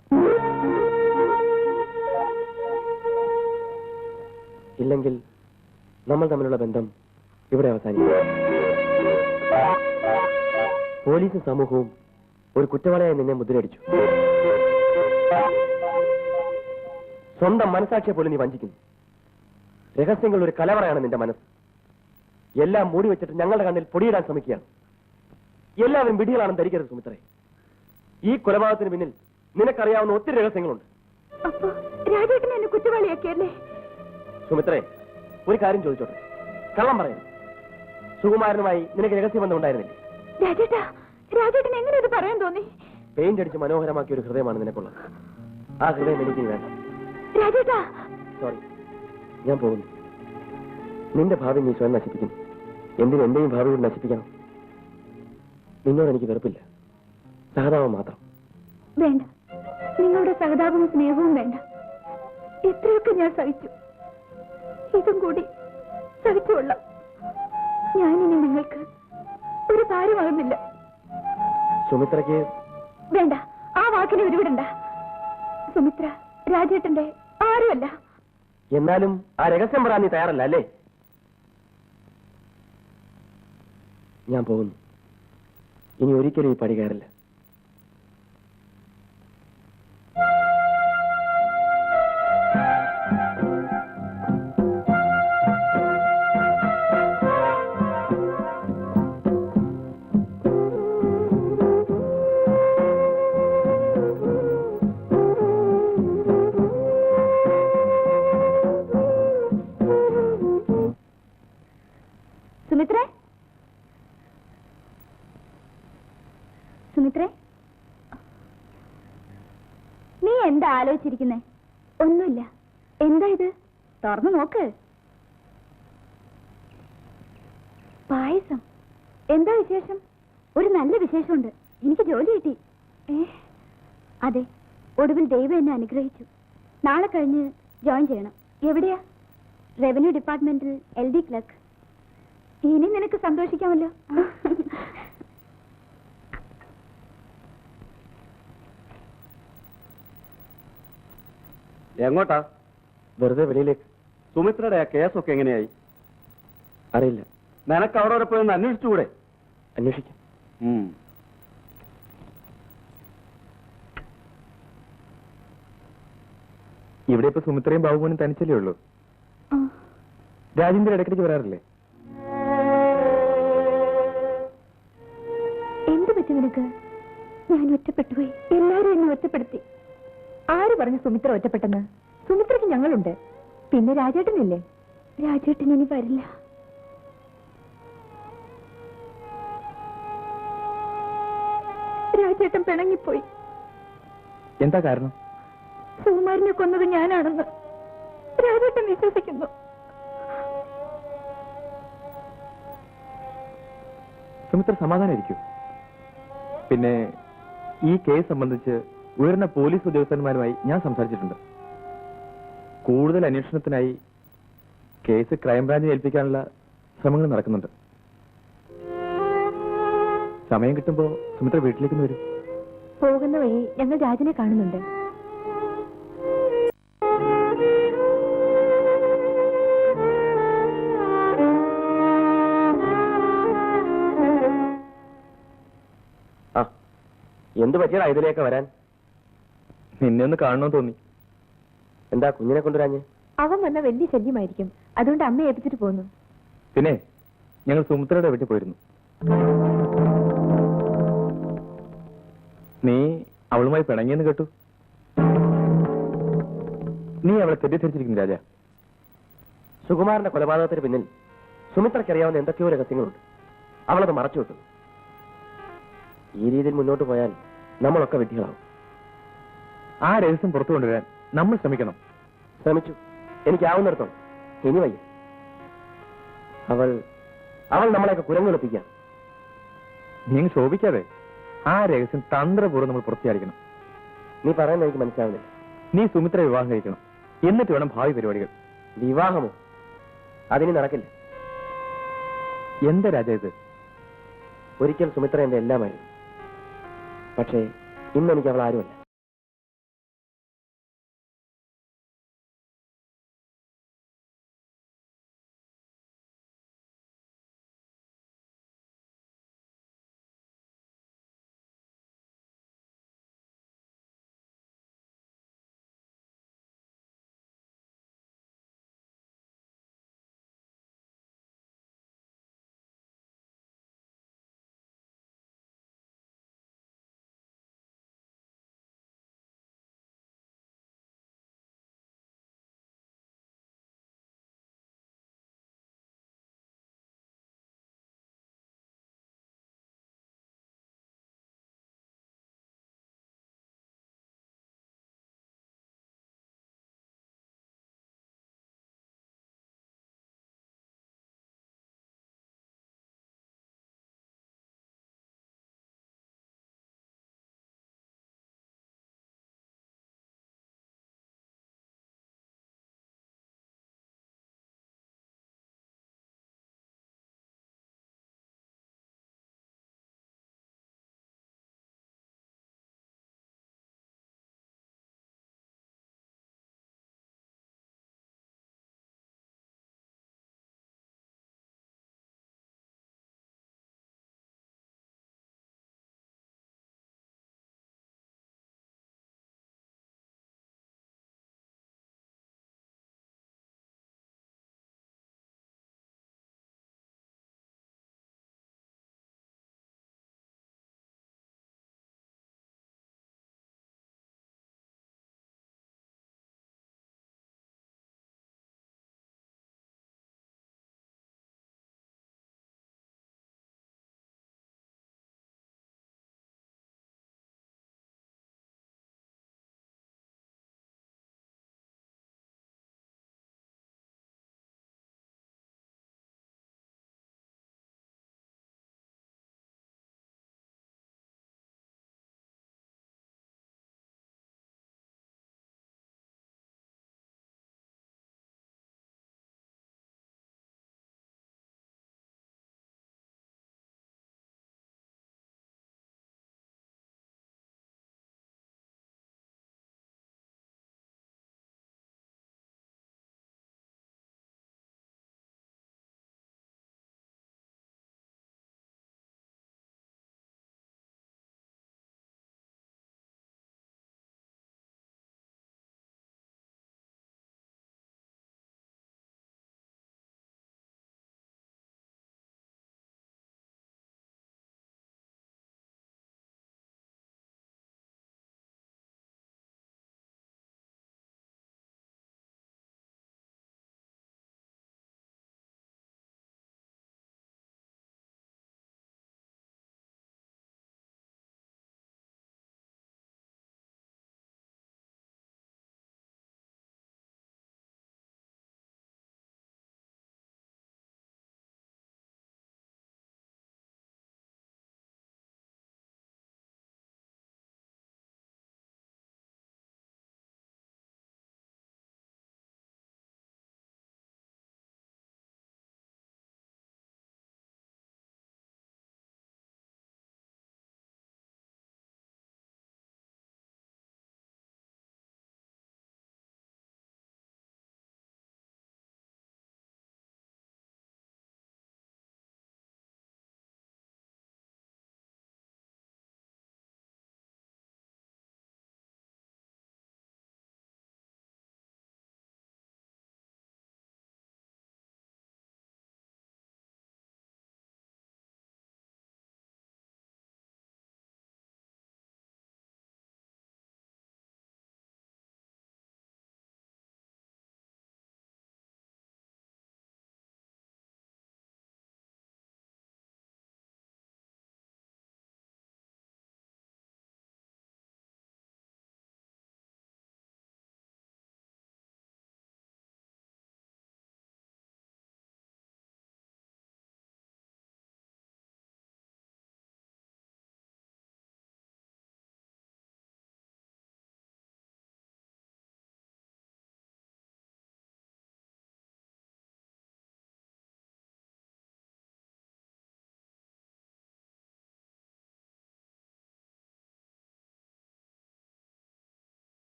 ഇല്ലെങ്കിൽ നമ്മൾ തമ്മിലുള്ള ബന്ധം ഇവിടെ അവസാനിക്കും. പോലീസും സമൂഹവും ഒരു കുറ്റവാളിയായി നിന്നെ മുദ്രയടിച്ചു. സ്വന്തം മനസാക്ഷിയെ പോലും നീ വഞ്ചിക്കുന്നു. രഹസ്യങ്ങൾ ഒരു കലവറയാണ് നിന്റെ മനസ്സ്. എല്ലാം മൂടി വെച്ചിട്ട് ഞങ്ങളുടെ കണ്ണിൽ പൊടിയിടാൻ ശ്രമിക്കുകയാണ്. എല്ലാവരും വിധികളാണെന്ന് ധരിക്കരുത് സുമിത്രേ. ഈ കൊലപാതകത്തിന് പിന്നിൽ നിനക്കറിയാവുന്ന ഒത്തിരി രഹസ്യങ്ങളുണ്ട്. അപ്പോ രാജേട്ടനെ എന്നെ കുറ്റവാളിയാക്കിയല്ലേ? സുമിത്രേ, ഒരു കാര്യം ചോദിച്ചോട്ടെ, കള്ളം പറയാം. സുകുമാരനുമായി നിനക്ക് രഹസ്യബന്ധം ഉണ്ടായിരുന്നില്ലേ? രാജേട്ടാ, രാജേട്ടൻ എങ്ങനെ ഇത് പറയാൻ തോന്നി? പെയിന്റ് അടിച്ച് മനോഹരമാക്കിയ ഒരു ഹൃദയമാണ് നിനക്കുള്ളത്. ആ ഹൃദയം എനിക്ക് വേണ്ട. രാജേട്ടാ, സോറി, ഞാൻ പോകുന്നു. നിന്റെ ഭാവി നീ സ്വയം നശിപ്പിക്കും. എന്തിനും എന്റെയും ഭാവി കൂടി നശിപ്പിക്കണം? നിന്നോട് എനിക്ക് വെറുപ്പില്ല, സഹതാപം മാത്രം. വേണ്ട, നിങ്ങളുടെ സഹതാപവും സ്നേഹവും വേണ്ട. എത്രയൊക്കെ ഞാൻ സഹിച്ചു, ഇതും കൂടി സഹിച്ചുകൊള്ളാം. ഞാനിനി നിങ്ങൾക്ക് ഒരു ഭാരമാകുന്നില്ല. സുമിത്രയ്ക്ക് വേണ്ട, ആ വാക്കിനെ ഉരുവിടണ്ട. സുമിത്ര രാജേട്ടന്റെ ആരുമല്ല. എന്നാലും ആ രഹസ്യം പറയാൻ നീ തയ്യാറല്ല അല്ലേ? ഞാൻ പോകുന്നു. ഇനി ഒരിക്കലും ഈ പടി കയറില്ല. സുമിത്രേ, സുമിത്രേ, നീ എന്താ ആലോചിച്ചിരിക്കുന്നേ? ഒന്നുമില്ല. എന്താ ഇത്? തുറന്നു നോക്ക്. പായസം. എന്താ വിശേഷം? ഒരു നല്ല വിശേഷമുണ്ട്. എനിക്ക് ജോലി കിട്ടി. അതെ, ഒടുവിൽ ദൈവം എന്നെ അനുഗ്രഹിച്ചു. നാളെ കഴിഞ്ഞ് ജോയിൻ ചെയ്യണം. എവിടെയാ? റവന്യൂ ഡിപ്പാർട്ട്മെന്റിൽ LD ക്ലർക്ക്. ഇനി നിനക്ക് സന്തോഷിക്കാമല്ലോ. എങ്ങോട്ടാ? വെറുതെ വെളിയിലേക്ക്. സുമിത്രയുടെ ആ കേസൊക്കെ എങ്ങനെയായി? അറിയില്ല. നിനക്ക് അവിടെ വരെ പോയി ഒന്ന് അന്വേഷിച്ചുകൂടെ? അന്വേഷിക്കാം. ഇവിടെ ഇപ്പൊ സുമിത്രയും ബാബുമോനും തനിച്ചല്ലേ ഉള്ളൂ? രാജേന്ദ്രൻ ഇടയ്ക്കിടയ്ക്ക് വരാറില്ലേ? എന്ത് പറ്റി നിനക്ക്? ഞാൻ ഒറ്റപ്പെട്ടുപോയി. എല്ലാരും എന്നെ ഒറ്റപ്പെടുത്തി. ആര് പറഞ്ഞു സുമിത്ര ഒറ്റപ്പെട്ടെന്ന്? സുമിത്രയ്ക്ക് ഞങ്ങളുണ്ട്. പിന്നെ രാജേട്ടനില്ലേ? രാജേട്ടൻ ഇനി വരില്ല. രാജേട്ടൻ പിണങ്ങിപ്പോയി. എന്താ കാരണം? സുകുമാരനെ കൊന്നത് ഞാനാണെന്ന് രാജേട്ടൻ വിശ്വസിക്കുന്നു. സുമിത്ര സമാധാനമായിരിക്കും. പിന്നെ ഈ കേസ് സംബന്ധിച്ച് ഉയർന്ന പോലീസ് ഉദ്യോഗസ്ഥന്മാരുമായി ഞാൻ സംസാരിച്ചിട്ടുണ്ട്. കൂടുതൽ അന്വേഷണത്തിനായി കേസ് ക്രൈംബ്രാഞ്ചിനെ ഏൽപ്പിക്കാനുള്ള ശ്രമങ്ങൾ നടക്കുന്നുണ്ട്. സമയം കിട്ടുമ്പോ സുമിത്ര വീട്ടിലേക്ക് വരും. പോകുന്ന വഴി ഞങ്ങൾ രാജനെ കാണുന്നുണ്ട്. എന്ത് പറ്റിയടാ ഇതിലേക്ക് വരാൻ? നിന്നെ ഒന്ന് കാണണമെന്ന് തോന്നി. എന്താ കുഞ്ഞിനെ കൊണ്ടുവരാഞ്ഞ്? അവൻ വന്ന വലിയ ശല്യമായിരിക്കും. അതുകൊണ്ട് അമ്മയെ ഏൽപ്പിച്ചിട്ട് പോന്നു. പിന്നെ ഞങ്ങൾ സുമിത്രയുടെ വീട്ടിൽ പോയിരുന്നു. നീ അവളുമായി പിണങ്ങിയെന്ന് കേട്ടു. നീ അവളെ തെറ്റിദ്ധരിച്ചിരിക്കുന്നു രാജ. സുകുമാരന്റെ കൊലപാതകത്തിന് പിന്നിൽ സുമിത്രയ്ക്കറിയാവുന്ന എന്തൊക്കെയോ രഹസ്യങ്ങളുണ്ട്. അവളത് മറച്ചു വിട്ടു. ഈ രീതിയിൽ മുന്നോട്ട് പോയാൽ നമ്മളൊക്കെ വിഡ്ഢികളാവും. ആ രഹസ്യം പുറത്തു കൊണ്ടുവരാൻ നമ്മൾ ശ്രമിക്കണം. ശ്രമിച്ചു, എനിക്കാവുന്നിടത്തോളം. ഇനി വയ്യ. അവൾ നമ്മളെയൊക്കെ കുരങ്ങെളുപ്പിക്കാം. നീ ശോഭിക്കാതെ ആ രഹസ്യം തന്ത്രപൂർവ്വം നമ്മൾ പുറത്തിയായിരിക്കണം. നീ പറയുന്നത് എനിക്ക് മനസ്സിലാവുന്നില്ല. നീ സുമിത്ര വിവാഹം കഴിക്കണം. എന്നിട്ട് വേണം ഭാവി പരിപാടികൾ. വിവാഹമോ? അതിന് നടക്കില്ല. എന്താ രാജ ഇത്? ഒരിക്കൽ സുമിത്ര എന്റെ എല്ലാമായിരുന്നു. പക്ഷേ ഇന്നെനിക്ക് അവൾ ആരുമല്ല.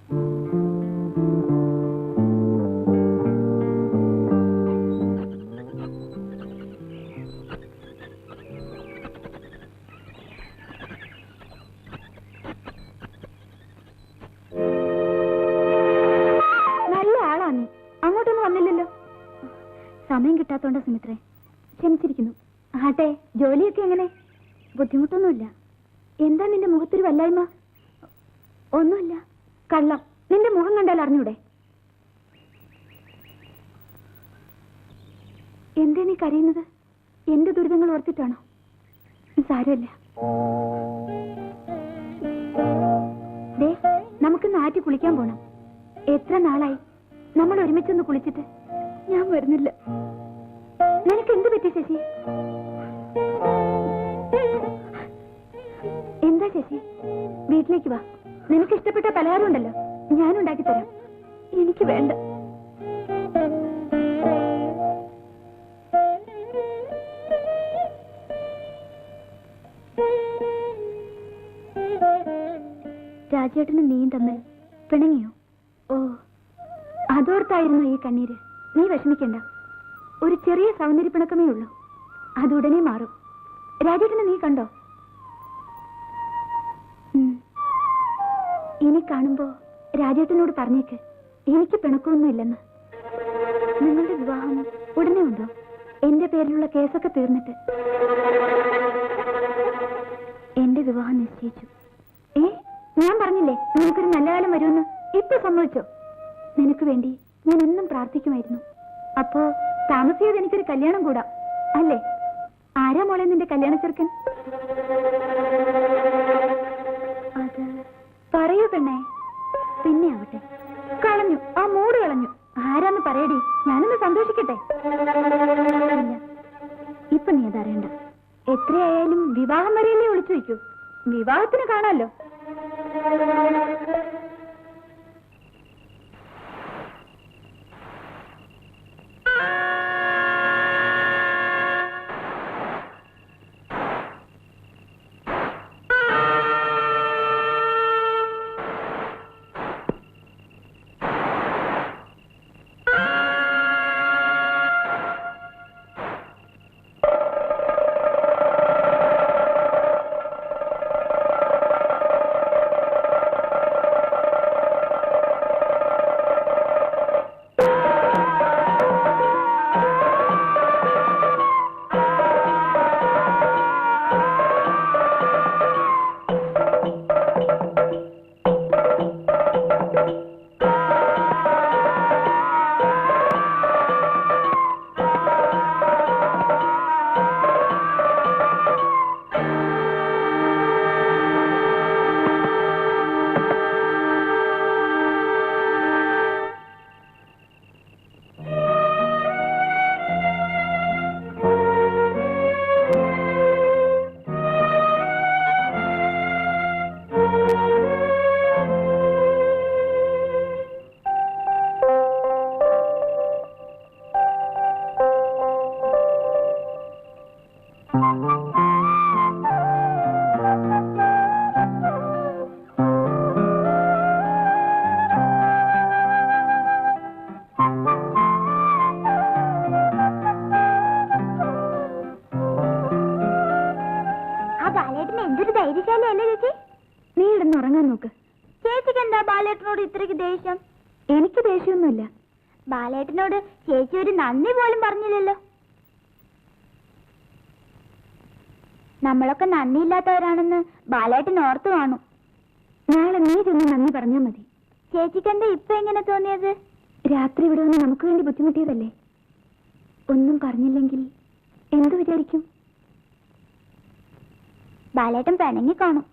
നല്ല ആളാ നീ. അങ്ങോട്ടൊന്നും വന്നില്ലല്ലോ. സമയം കിട്ടാത്തോണ്ട സുമിത്രേ, ക്ഷമിച്ചിരിക്കുന്നു. ആട്ടെ, ജോലിയൊക്കെ എങ്ങനെ? ബുദ്ധിമുട്ടൊന്നുമില്ല. എന്താ നിന്റെ മുഖത്തൊരു വല്ലായ്മ? ഒന്നുമില്ല. കള്ളം. നിന്റെ മുഖം കണ്ടാൽ അറിഞ്ഞൂടെ? എന്തേ നീ കരയുന്നത്? എന്റെ ദുരിതങ്ങൾ ഓർത്തിട്ടാണോ? സാരമില്ല. ദേ, നമുക്കിന്ന് ആറ്റി കുളിക്കാൻ പോണം. എത്ര നാളായി നമ്മൾ ഒരുമിച്ചൊന്ന് കുളിച്ചിട്ട്. ഞാൻ വരുന്നില്ല. നിനക്ക് എന്ത് പറ്റി ശശി? എന്താ ശശി? വീട്ടിലേക്ക് വാ. നിനക്ക് ഇഷ്ടപ്പെട്ട പലഹാരം ഉണ്ടല്ലോ, ഞാൻ ഉണ്ടാക്കി തരാം. എനിക്ക് വേണ്ട. രാജേട്ടനും നീയും തമ്മിൽ പിണങ്ങിയോ? ഓ, അതോർത്തായിരുന്നു ഈ കണ്ണീര്. നീ വിഷമിക്കണ്ട. ഒരു ചെറിയ സൗന്ദര്യപ്പിണക്കമേ ഉള്ളൂ. അതുടനെ മാറും. രാജേട്ടനെ നീ കണ്ടോ? ഇനി കാണുമ്പോ രാജേട്ടനോട് പറഞ്ഞേക്ക് എനിക്ക് പിണക്കമൊന്നുമില്ലെന്ന്. നിങ്ങളുടെ വിവാഹം ഉടനെ ഉണ്ടോ? എന്റെ പേരിലുള്ള കേസൊക്കെ തീർന്നിട്ട്. എന്റെ വിവാഹം നിശ്ചയിച്ചു. ഞാൻ പറഞ്ഞില്ലേ നിനക്കൊരു നല്ല കാലം വരുമെന്ന്. ഇപ്പൊ സമ്മതിച്ചോ? നിനക്ക് വേണ്ടി ഞാൻ എന്നും പ്രാർത്ഥിക്കുമായിരുന്നു. അപ്പോ താമസിയാതെ എനിക്കൊരു കല്യാണം കൂടാ അല്ലേ? ആരാ മോളെ നിന്റെ കല്യാണ ചെറുക്കൻ? അത് പറയൂ പെണ്ണേ. പിന്നെ ആവട്ടെ. കളഞ്ഞു, ആ മൂട് കളഞ്ഞു. ആരാന്ന് പറയടി, ഞാനൊന്ന് സന്തോഷിക്കട്ടെ. ഇല്ല, ഇപ്പൊ നീ അതറിയണ്ട. എത്രയായാലും വിവാഹം വരെയല്ലേ ഒളിച്ചു വയ്ക്കൂ. വിവാഹത്തിന് കാണാമല്ലോ. നീ ഇടുന്ന് ഉറങ്ങാൻ നോക്ക്. ചേച്ചിക്ക് എന്താ ബാലേട്ടനോട് ഇത്രയ്ക്ക് ദേഷ്യം? എനിക്ക് ദേഷ്യമൊന്നുമില്ല. ബാലേട്ടനോട് ചേച്ചി ഒരു നന്ദി പോലും പറഞ്ഞില്ലല്ലോ. നമ്മളൊക്കെ നന്ദിയില്ലാത്തവരാണെന്ന് ബാലേട്ടൻ ഓർത്തു കാണും. നാളെ നീ ചെന്ന് നന്ദി പറഞ്ഞാൽ മതി. ചേച്ചിക്ക് എന്താ ഇപ്പൊ എങ്ങനെ തോന്നിയത്? രാത്രി ഇവിടെ വന്ന് നമുക്ക് വേണ്ടി ബുദ്ധിമുട്ടിയതല്ലേ. ഒന്നും പറഞ്ഞില്ലെങ്കിൽ എന്ത് വിചാരിക്കും? ബാലേട്ടൻ പിണങ്ങി കാണും.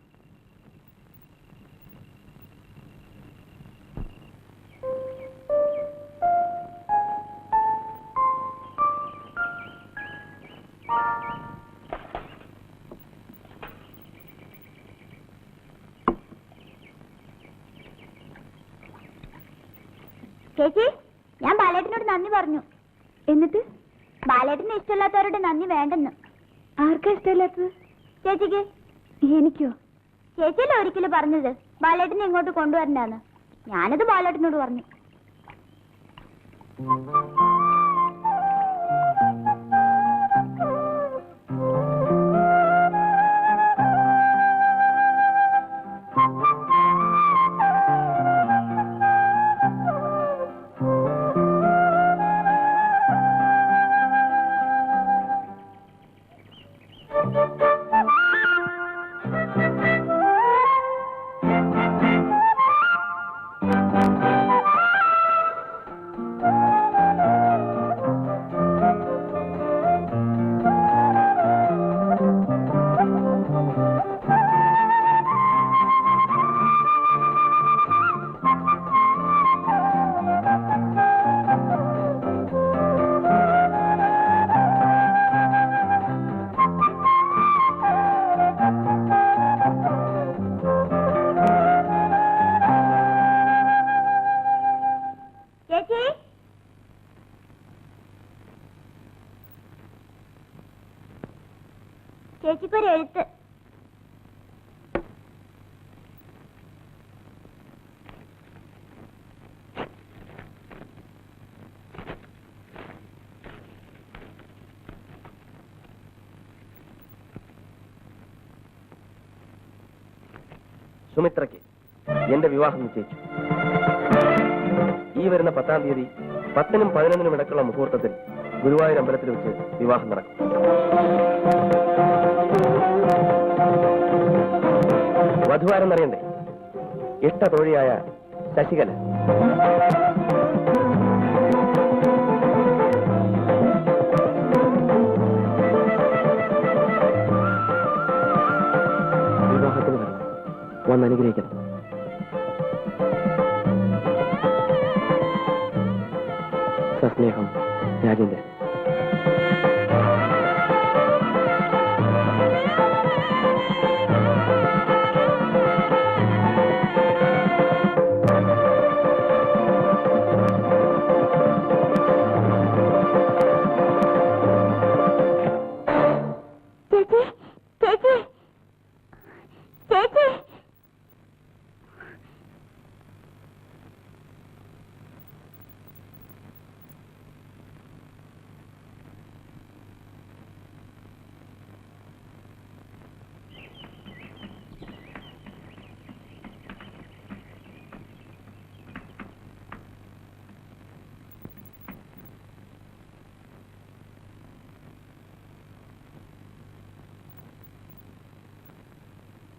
ചേച്ചി, ഞാൻ ബാലേട്ടനോട് നന്ദി പറഞ്ഞു. എന്നിട്ട്? ബാലേട്ടന് ഇഷ്ടമില്ലാത്തവരുടെ നന്ദി വേണ്ടെന്ന്. ആർക്കാ ഇഷ്ടമില്ലാത്തത്? ചേച്ചിക്ക്. എനിക്കോ? ചേച്ചിയല്ലേ ഒരിക്കലും പറഞ്ഞത് ബാലേട്ടനെ ഇങ്ങോട്ട് കൊണ്ടുവരണ്ടാന്ന്. ഞാനത് ബാലേട്ടനോട് പറഞ്ഞു. ചേച്ചിക്കൊരു എഴുത്ത്. സുമിത്രയ്ക്ക് എന്റെ വിവാഹം നിശ്ചയിച്ചു. ഈ വരുന്ന 10-ാം തീയതി 10-നും 11-നും ഇടക്കുള്ള മുഹൂർത്തത്തിൽ ഗുരുവായൂർ അമ്പലത്തിൽ വെച്ച് വിവാഹം നടക്കും. വധുവാരെന്നറിയണ്ടേ? ഇഷ്ട തോഴിയായ ശശികല. വിവാഹത്തിന് വരണം, വന്ന് അനുഗ്രഹിക്കണം. സസ്നേഹം, രാജേന്ദ്രൻ.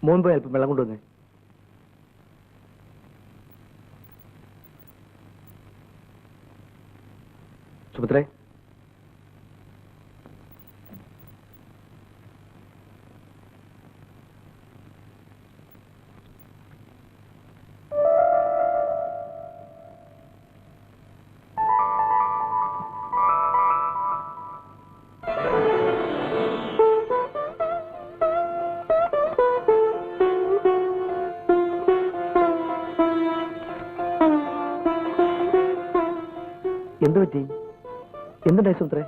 മോൻ പോയി അല്പം വെള്ളം കൊണ്ടുവന്നേ. സുഭദ്രേ, എന്ത് പറ്റി? എന്തുണ്ടായി സുമിത്രേ?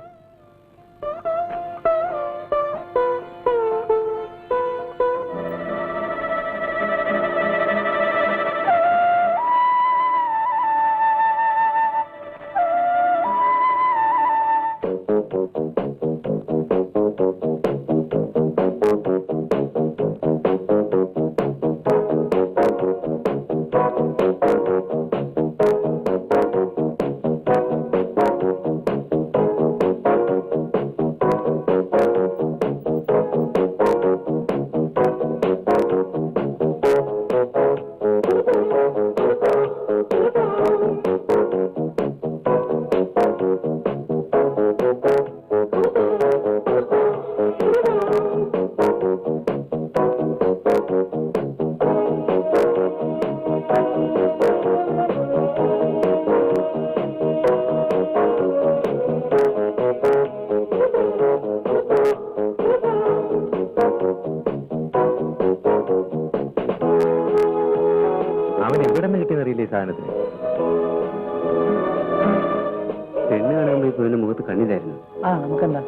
സാധനത്തിന് പെണ്ണ് കാണുമ്പോൾ ഈ പെണ്ണിന്റെ മുഖത്ത് കണ്ണിലായിരുന്നു. നമുക്കെന്താ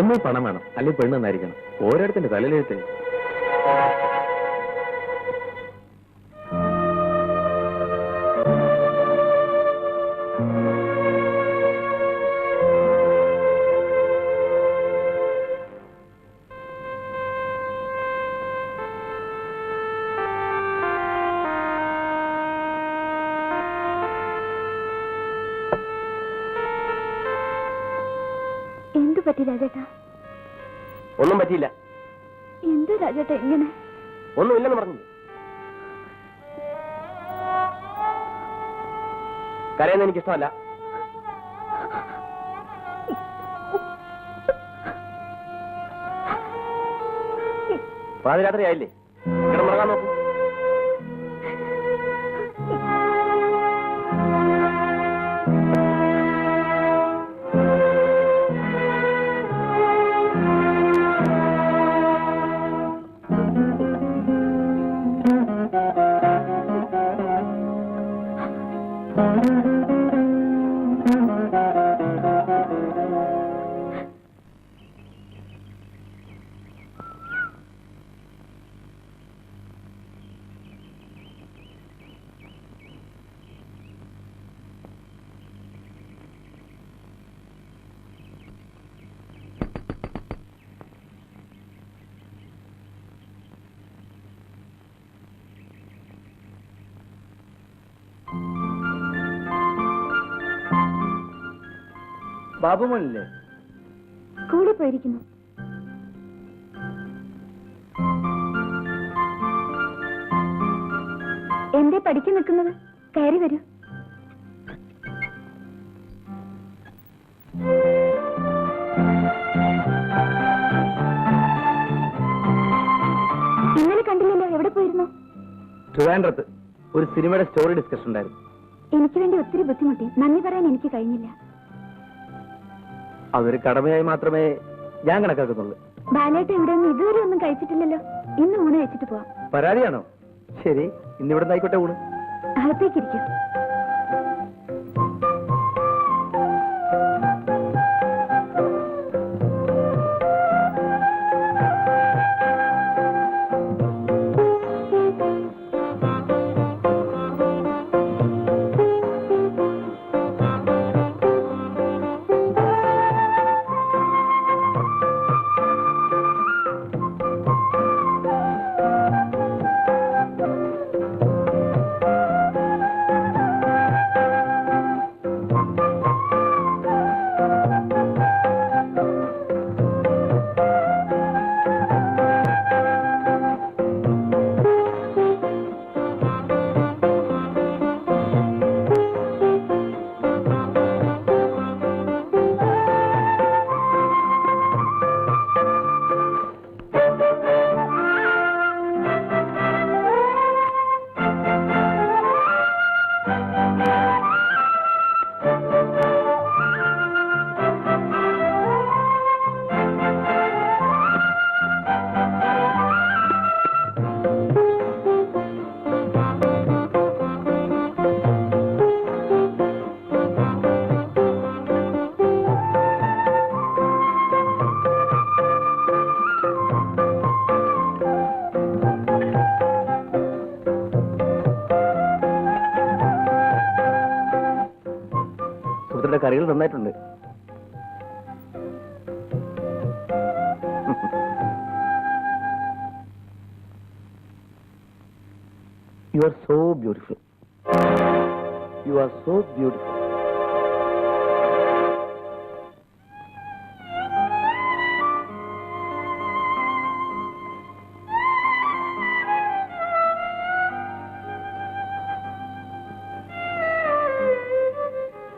ഒന്നും പണം വേണം, അല്ലെങ്കിൽ പെണ്ണ് നന്നായിരിക്കണം. ഓരോരുത്തന്റെ തലയിലെഴുത്തേ. എന്തു പറ്റി രാജേട്ടാ? ഒന്നും പറ്റിയില്ല. എന്ത് രാജേട്ടാ ഇങ്ങനെ? ഒന്നുമില്ലെന്ന് പറഞ്ഞു. കരയുന്ന എനിക്കിഷ്ടമല്ല. പാതിരാത്രി ആയില്ലേ, കിടന്നുറങ്ങാൻ നോക്കൂ. ബാബുമോനില്ലേ? സ്കൂളിൽ പോയിരിക്കുന്നു. എന്തേ പഠിക്കാൻ നിൽക്കുന്നത്? കയറി വരൂ. ഇന്നലെ കണ്ടില്ലല്ലോ, എവിടെ പോയിരുന്നു? ട്രിവാൻഡ്രത്ത് ഒരു സിനിമയുടെ സ്റ്റോറി ഡിസ്കഷൻ ഉണ്ടായിരുന്നു. എനിക്ക് വേണ്ടി ഒത്തിരി ബുദ്ധിമുട്ടി. നന്ദി പറയാൻ എനിക്ക് കഴിഞ്ഞില്ല. അതൊരു കടമയായി മാത്രമേ ഞാൻ കണക്കാക്കുന്നുള്ളൂ. ബാലേട്ടൻ ഇവിടെ നിന്ന് ഇതുവരെ ഒന്നും കഴിച്ചിട്ടില്ലല്ലോ. ഇന്ന് ഊണ് വെച്ചിട്ട് പോവാം. പരാതിയാണോ? ശരി, ഇന്നിവിടെ നിന്നായിക്കോട്ടെ ഊണ്. അകത്തേക്കിരിക്കും. കറികൾ നന്നായിട്ടുണ്ട്. You are so beautiful. You are so beautiful.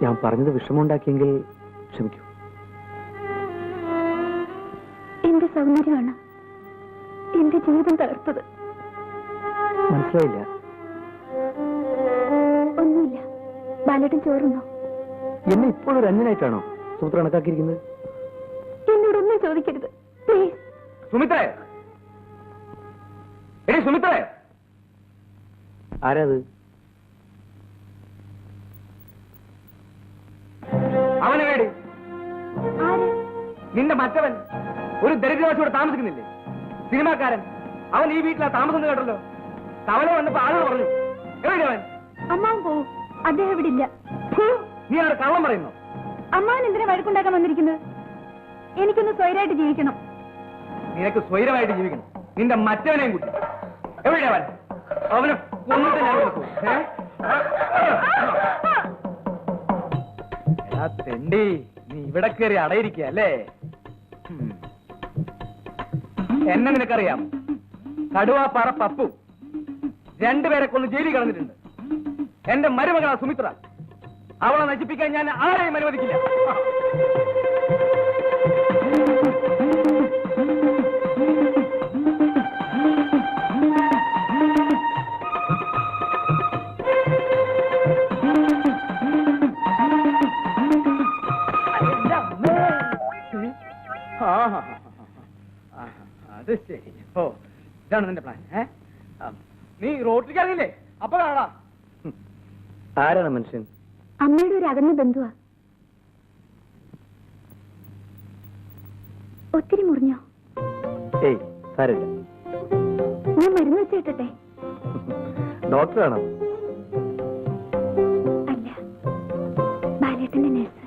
ഞാൻ പറഞ്ഞത് വിഷമമുണ്ടാക്കിയെങ്കിൽ ക്ഷമിക്കൂ. എന്റെ സൗന്ദര്യമാണ് എന്റെ ജീവിതം തകർത്തത്. മനസ്സിലായില്ല. ഒന്നുമില്ല. ബാലേട്ടൻ ചോറുന്നോ? എന്നെ ഇപ്പോഴൊരു അന്യനായിട്ടാണോ സുമിത്ര കണക്കാക്കിയിരിക്കുന്നത്? എന്നോടൊന്നും ചോദിക്കരുത് പ്ലീസ്. സുമിത്രേ, എടി സുമിത്രേ. ആരാത്? അവനെ വേടി. ആര്? നിന്റെ മറ്റവൻ ഒരു ദരിദ്രവാസിയോട് താമസിക്കുന്നില്ലേ? സിനിമാക്കാരൻ. അവൻ ഈ വീട്ടിലാ താമസം കേട്ടല്ലോ. തവണ വന്നപ്പോ ആളുകൾ പറഞ്ഞു. എവിടെ അവൻ? അമ്മാവൻ പോവും, അദ്ദേഹം ഇവിടെ ഇല്ല. നീ അവിടെ കള്ളം പറയുന്നു. അമ്മാവൻ എന്തിനാ വഴക്കുണ്ടാക്കാൻ വന്നിരിക്കുന്നത്? എനിക്കൊന്ന് സ്വൈരായിട്ട് ജീവിക്കണം. നിനക്ക് സ്വൈരമായിട്ട് ജീവിക്കണം. നിന്റെ മറ്റവനെയും കൂട്ടി. എവിടെ അവൻ? അവനെ കൊന്നിട്ട് ഞാൻ കൊടുക്കും. തെണ്ടി, നീ ഇവിടെ കയറി അടയിരിക്കുക അല്ലേ? എന്നെ നിനക്കറിയാം. കടുവാപ്പാറ പപ്പു രണ്ടുപേരെ കൊന്ന് ജയിലിൽ കിടന്നിട്ടുണ്ട്. എന്റെ മരുമകളാ സുമിത്ര. അവളെ നശിപ്പിക്കാൻ ഞാൻ ആരെയും അനുവദിക്കില്ല. അത് ശരി. ഓ, ഇതാണ് നിന്റെ പ്ലാൻ. നീ റോട്ടിലേക്ക് ഇറങ്ങില്ലേ? അപ്പൊ കാണാ. ആരാണ് മനുഷ്യൻ? അമ്മയുടെ ഒരു അകന്ന ബന്ധുവാ. ഒത്തിരി മുറിഞ്ഞോ? ഏയ്, സാരമില്ല. ഞാൻ മരുന്ന് വെച്ചേട്ടെ? ഡോക്ടറാണോ? അല്ല, ബാലേട്ടന്റെ നേഴ്സ്.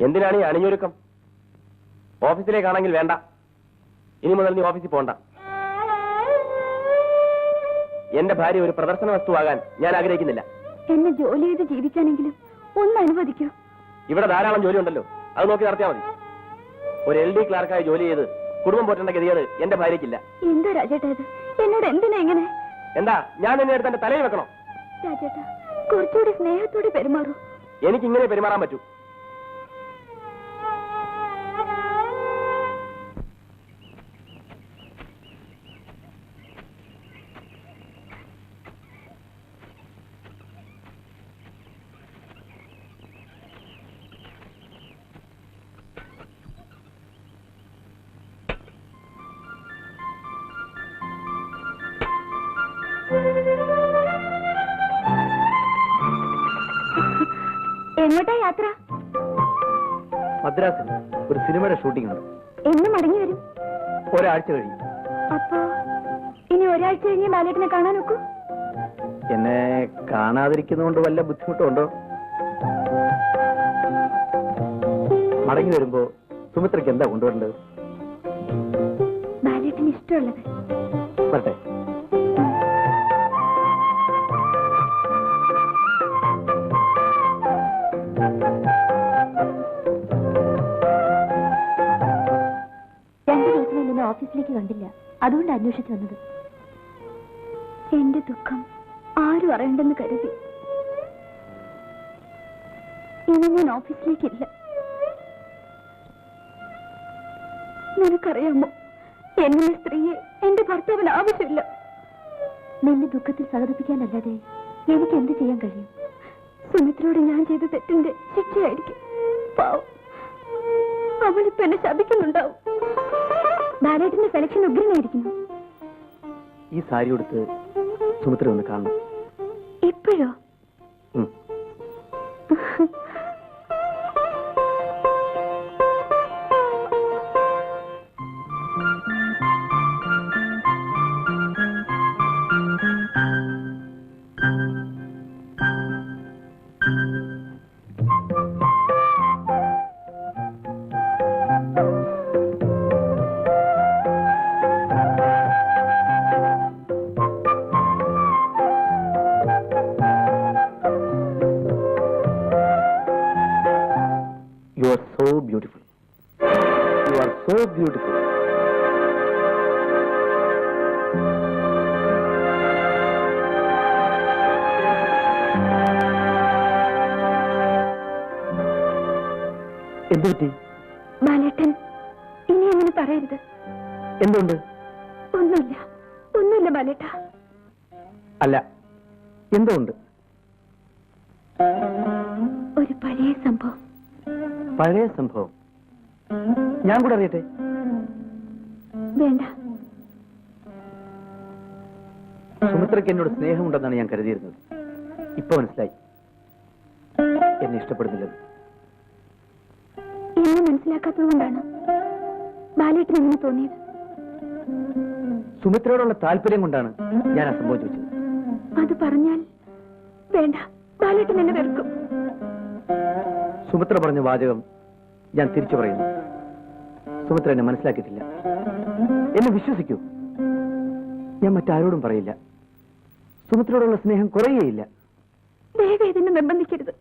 എന്തിനാണ് ഈ അണിഞ്ഞൊരുക്കം? ഓഫീസിലേക്കാണെങ്കിൽ വേണ്ട. ഇനി മുതൽ നീ ഓഫീസിൽ പോണ്ട. എന്റെ ഭാര്യ ഒരു പ്രദർശന വസ്തുവാകാൻ ഞാൻ ആഗ്രഹിക്കുന്നില്ല. എന്നെ ജോലി ചെയ്ത് ജീവിക്കാനെങ്കിലും ഒന്ന് അനുവദിക്കൂ. ഇവിടെ ധാരാളം ജോലി ഉണ്ടല്ലോ, അത് നോക്കി നടത്തിയാൽ മതി. ഒരു LD ക്ലാർക്കായി ജോലി ചെയ്ത് കുടുംബം പോറ്റേണ്ട ഗതികേട് എന്റെ ഭാര്യയ്ക്കില്ല. എന്താ രാജേട്ടാ ഇത്? എന്നോട് എന്തിനാ ഇങ്ങനെ? എന്താ ഞാൻ നിന്നെ എടുത്ത് എന്റെ തലയിൽ വെക്കണോ? രാജേട്ടാ, കുറച്ചുകൂടി സ്നേഹത്തോടെ പെരുമാറൂ. എനിക്ക് ഇങ്ങനെ പെരുമാറാൻ പറ്റൂ. എങ്ങോട്ടാ യാത്ര? മദ്രാസിൽ ഒരു സിനിമയുടെ ഷൂട്ടിംഗ് ഉണ്ട്. എന്ന് മടങ്ങി വരും? ഒരാഴ്ച കഴിയും. അപ്പോ ഇനി ഒരാഴ്ച കഴിഞ്ഞ് ബാലേട്ടനെ കാണാൻ നോക്കൂ. എന്നെ കാണാതിരിക്കുന്നതുകൊണ്ട് വല്ല ബുദ്ധിമുട്ടുണ്ടോ? മടങ്ങി വരുമ്പോ സുമിത്രയ്ക്ക് എന്താ കൊണ്ടുവരേണ്ടത്? ബാലേട്ടന് ഇഷ്ടമുള്ളത്. വരട്ടെ. ഓഫീസിലേക്ക് കണ്ടില്ല, അതുകൊണ്ട് അന്വേഷിച്ചു വന്നത്. എന്റെ ദുഃഖം ആരും അറിയണ്ടെന്ന് കരുതി ഇനി ഞാൻ ഓഫീസിലേക്കില്ല. നിനക്കറിയാമോ, എന്നെ സ്ത്രീയെ എന്റെ ഭർത്താവിന് ആവശ്യമില്ല. നിന്നെ ദുഃഖത്തിൽ സഹകരിപ്പിക്കാനല്ലാതെ എനിക്ക് എന്ത് ചെയ്യാൻ കഴിയും? സുമിത്രയോട് ഞാൻ ചെയ്ത തെറ്റിന്റെ ശിക്ഷയായിരിക്കും. പാവം, അവളിപ്പോ എന്നെ ശപിക്കുന്നുണ്ടാവും. ബാലേട്ടന്റെ സെലക്ഷൻ ഉഗ്രനായിരിക്കുന്നു. ഈ സാരി കൊടുത്ത് സുമിത്ര ഒന്ന് കാണണം. ഇപ്പോഴോ? You are so beautiful. You are so beautiful. എന്ത് പറ്റി? ബാലേട്ടൻ ഇനി അങ്ങനെ പറയരുത്. എന്തുകൊണ്ട്? ഒന്നുമില്ല, ഒന്നുമില്ല ബാലേട്ട. അല്ല, എന്തുകൊണ്ട്? ഒരു പഴയ സംഭവം. പഴയ സംഭവം? ഞാൻ കൂടെ അറിയട്ടെ? വേണ്ട. സുമിത്രയ്ക്ക് എന്നോട് സ്നേഹമുണ്ടെന്നാണ് ഞാൻ കരുതിയിരുന്നത്. ഇപ്പൊ മനസ്സിലായി എന്നെ ഇഷ്ടപ്പെടുന്നില്ലെന്ന്. എന്നെ മനസ്സിലാക്കാത്തത് കൊണ്ടാണ് ബാലേട്ടന് എങ്ങനെ തോന്നിയത്? സുമിത്രയോടുള്ള താല്പര്യം കൊണ്ടാണ് ഞാൻ ആ സംഭവം ചോദിച്ചത്. അത് പറഞ്ഞാൽ വേണ്ട, ബാലേട്ടൻ എന്നെ വെറുക്കും. സുമിത്ര പറഞ്ഞ വാചകം ഞാൻ തിരിച്ചു പറയുന്നു. സുമിത്ര എന്നെ മനസ്സിലാക്കിയിട്ടില്ല. എന്നെ വിശ്വസിക്കൂ, ഞാൻ മറ്റാരോടും പറയില്ല. സുമിത്രയോടുള്ള സ്നേഹം കുറയുകയില്ല. വേഗം ഇതിനെ നിർബന്ധിക്കരുത്.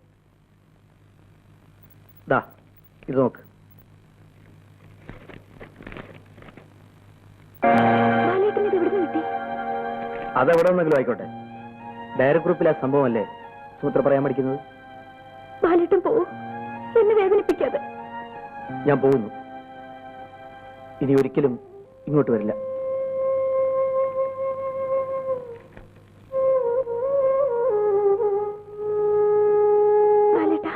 ദാ ഇത് നോക്ക്. ബാലേട്ടൻ ഇത് എവിടുന്ന് കിട്ടി? അതെവിടെ നിന്നെങ്കിലും ആയിക്കോട്ടെ. ഡയറി ഗ്രൂപ്പിലെ ആ സംഭവമല്ലേ സുമിത്ര പറയാൻ പഠിക്കുന്നത്. ബാലേട്ടൻ പോവും, എന്നെ വേദനിപ്പിക്കാതെ. ഞാൻ പോകുന്നു. ഇനി ഒരിക്കലും ഇങ്ങോട്ട് വരില്ല. ബാലേട്ടാ,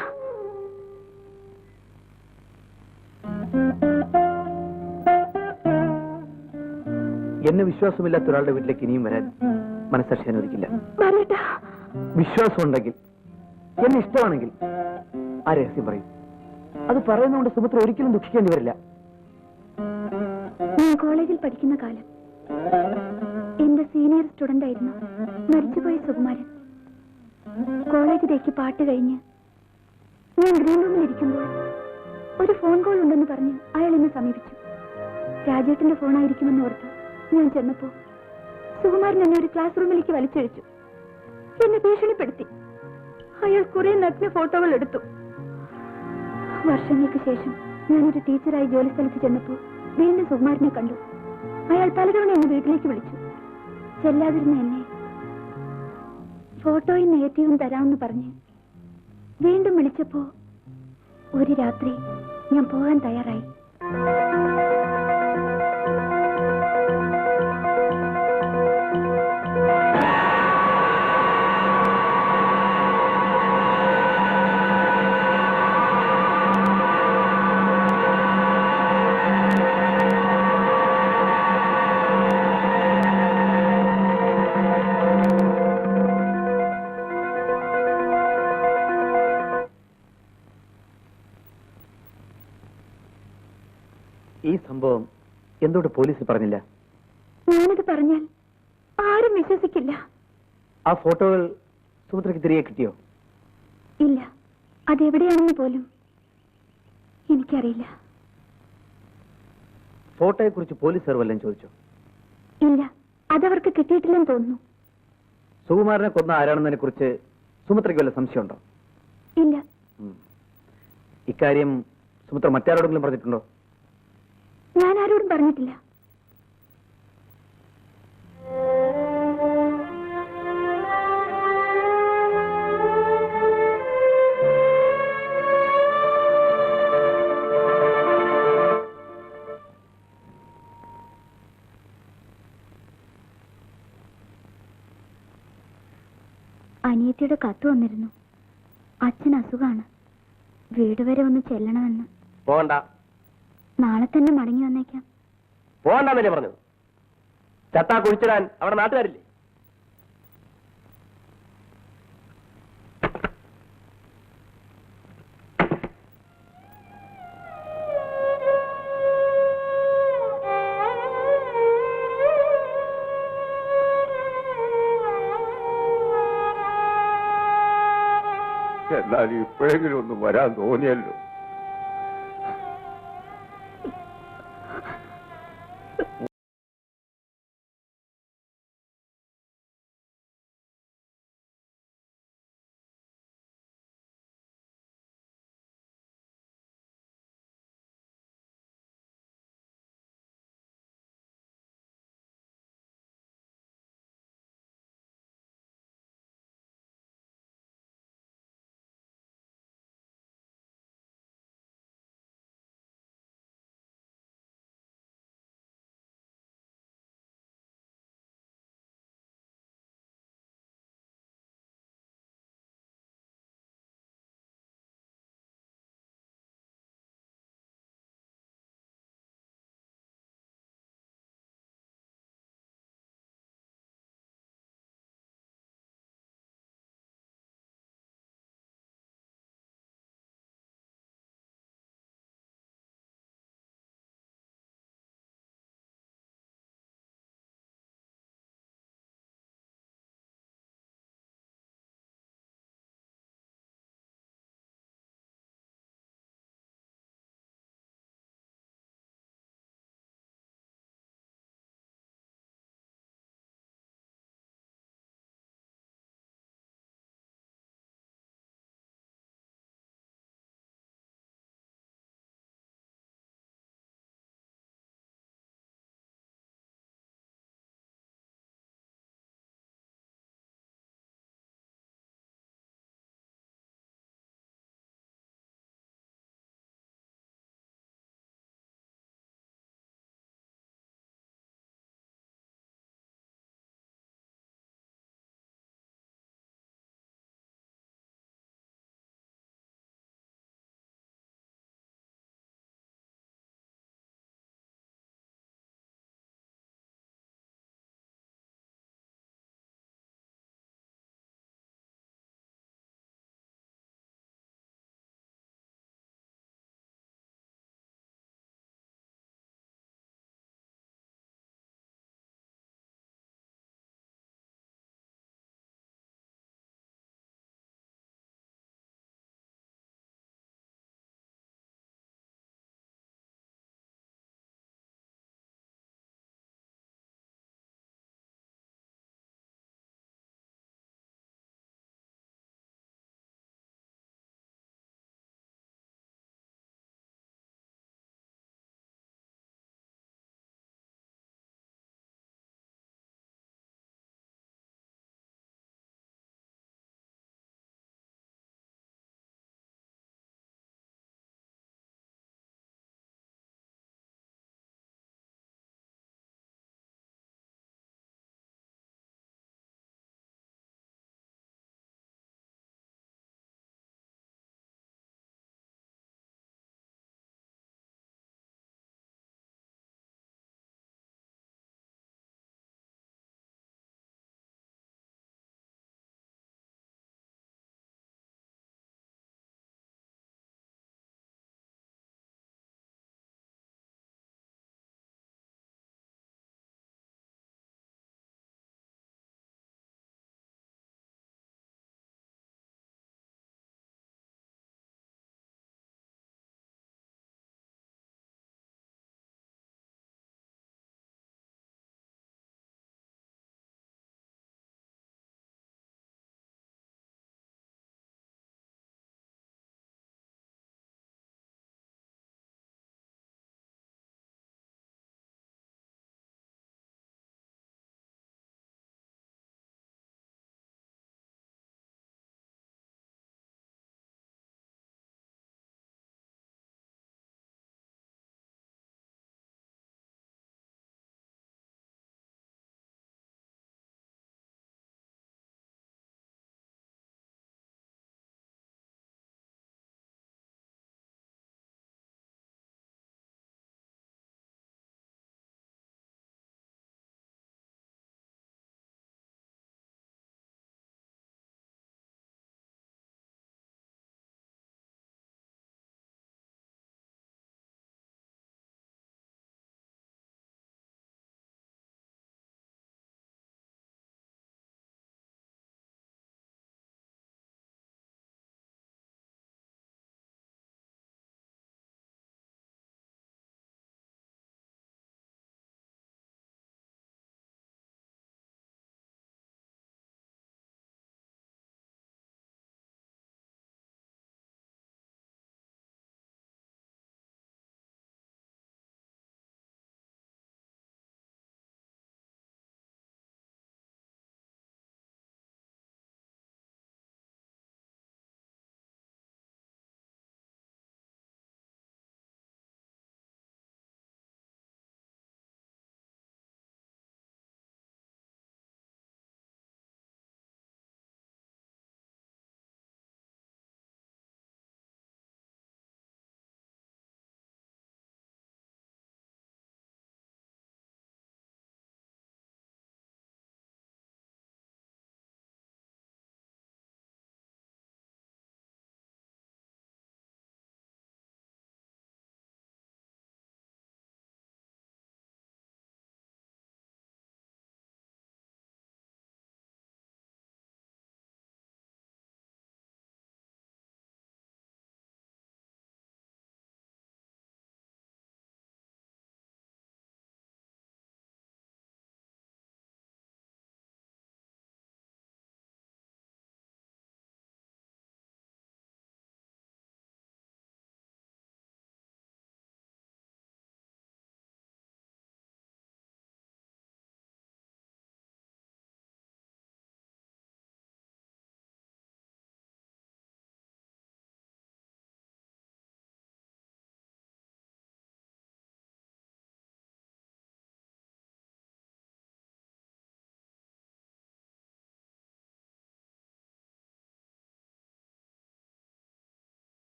എന്നെ വിശ്വാസമില്ലാത്ത ഒരാളുടെ വീട്ടിലേക്ക് ഇനിയും വരാൻ മനസ്സാക്ഷി അനുവദിക്കില്ല. ബാലേട്ടാ. വിശ്വാസം ഉണ്ടെങ്കിൽ, എന്നെ ഇഷ്ടമാണെങ്കിൽ ആ രഹസ്യം പറയും. അത് പറയുന്നതുകൊണ്ട് സുമിത്ര ഒരിക്കലും ദുഃഖിക്കേണ്ടി വരില്ല. ഞാൻ കോളേജിൽ പഠിക്കുന്ന കാലം എന്റെ സീനിയർ സ്റ്റുഡന്റ് ആയിരുന്നു മരിച്ചുപോയ സുകുമാരൻ. കോളേജിലേക്ക് പാട്ട് കഴിഞ്ഞ് ഞാൻ ഗ്രീൻ റൂമിൽ ഇരിക്കുമ്പോൾ ഒരു ഫോൺ കോൾ ഉണ്ടെന്ന് പറഞ്ഞ് അയാൾ എന്നെ സമീപിച്ചു. രാജേട്ടന്റെ ഫോണായിരിക്കുമെന്ന് ഓർത്ത് ഞാൻ ചെന്നപ്പോ സുകുമാരൻ എന്നെ ഒരു ക്ലാസ് റൂമിലേക്ക് വലിച്ചഴിച്ചു. എന്നെ ഭീഷണിപ്പെടുത്തി. അയാൾ കുറെ നഗ്ന ഫോട്ടോകൾ എടുത്തു. വർഷങ്ങൾക്ക് ശേഷം ഞാനൊരു ടീച്ചറായി ജോലി സ്ഥലത്ത് ചെന്നപ്പോ വീണ്ടും സുകുമാരനെ കണ്ടു. അയാൾ പലതവണ എന്നെ വീട്ടിലേക്ക് വിളിച്ചു. ചെല്ലാതിരുന്ന എന്നെ ഫോട്ടോയും നെഗറ്റീവും തരാമെന്ന് പറഞ്ഞ് വീണ്ടും വിളിച്ചപ്പോ ഒരു രാത്രി ഞാൻ പോകാൻ തയ്യാറായി. ഈ സംഭവം എന്തുകൊണ്ട് പോലീസ് പറഞ്ഞില്ല? ഞാനത് പറഞ്ഞാൽ ആരും വിശ്വസിക്കില്ല. ആ ഫോട്ടോകൾ സുമിത്രയ്ക്ക് തിരികെ കിട്ടിയോ? ഇല്ല, അതെവിടെയാണെന്ന് പോലും എനിക്കറിയില്ല. ഫോട്ടോയെ കുറിച്ച് പോലീസുകാർ വല്ലതും ചോദിച്ചോ? ഇല്ല, അതവർക്ക് കിട്ടിയിട്ടില്ലെന്ന് തോന്നുന്നു. സുകുമാരനെ കൊന്ന ആരാണെന്നതിനെ കുറിച്ച് സുമിത്രയ്ക്ക് വല്ല സംശയമുണ്ടോ? ഇല്ല. ഇക്കാര്യം സുമിത്ര മറ്റാരോടെങ്കിലും പറഞ്ഞിട്ടുണ്ടോ? ഞാൻ ആരോടും പറഞ്ഞിട്ടില്ല. അനിയത്തിയുടെ കത്ത് വന്നിരുന്നു. അച്ഛൻ അസുഖാണ്, വീട് വരെ ഒന്ന് ചെല്ലണമെന്ന്. പോകണ്ട. നാളെ തന്നെ മടങ്ങി വന്നേക്കാം. പോകണ്ടെന്നല്ലേ പറഞ്ഞത്? ചത്താ കുഴിച്ചിടാൻ അവിടെ നാട്ടുകാരില്ലേ? എന്നാൽ ഇപ്പോഴെങ്കിലും ഒന്ന് വരാൻ തോന്നിയല്ലോ.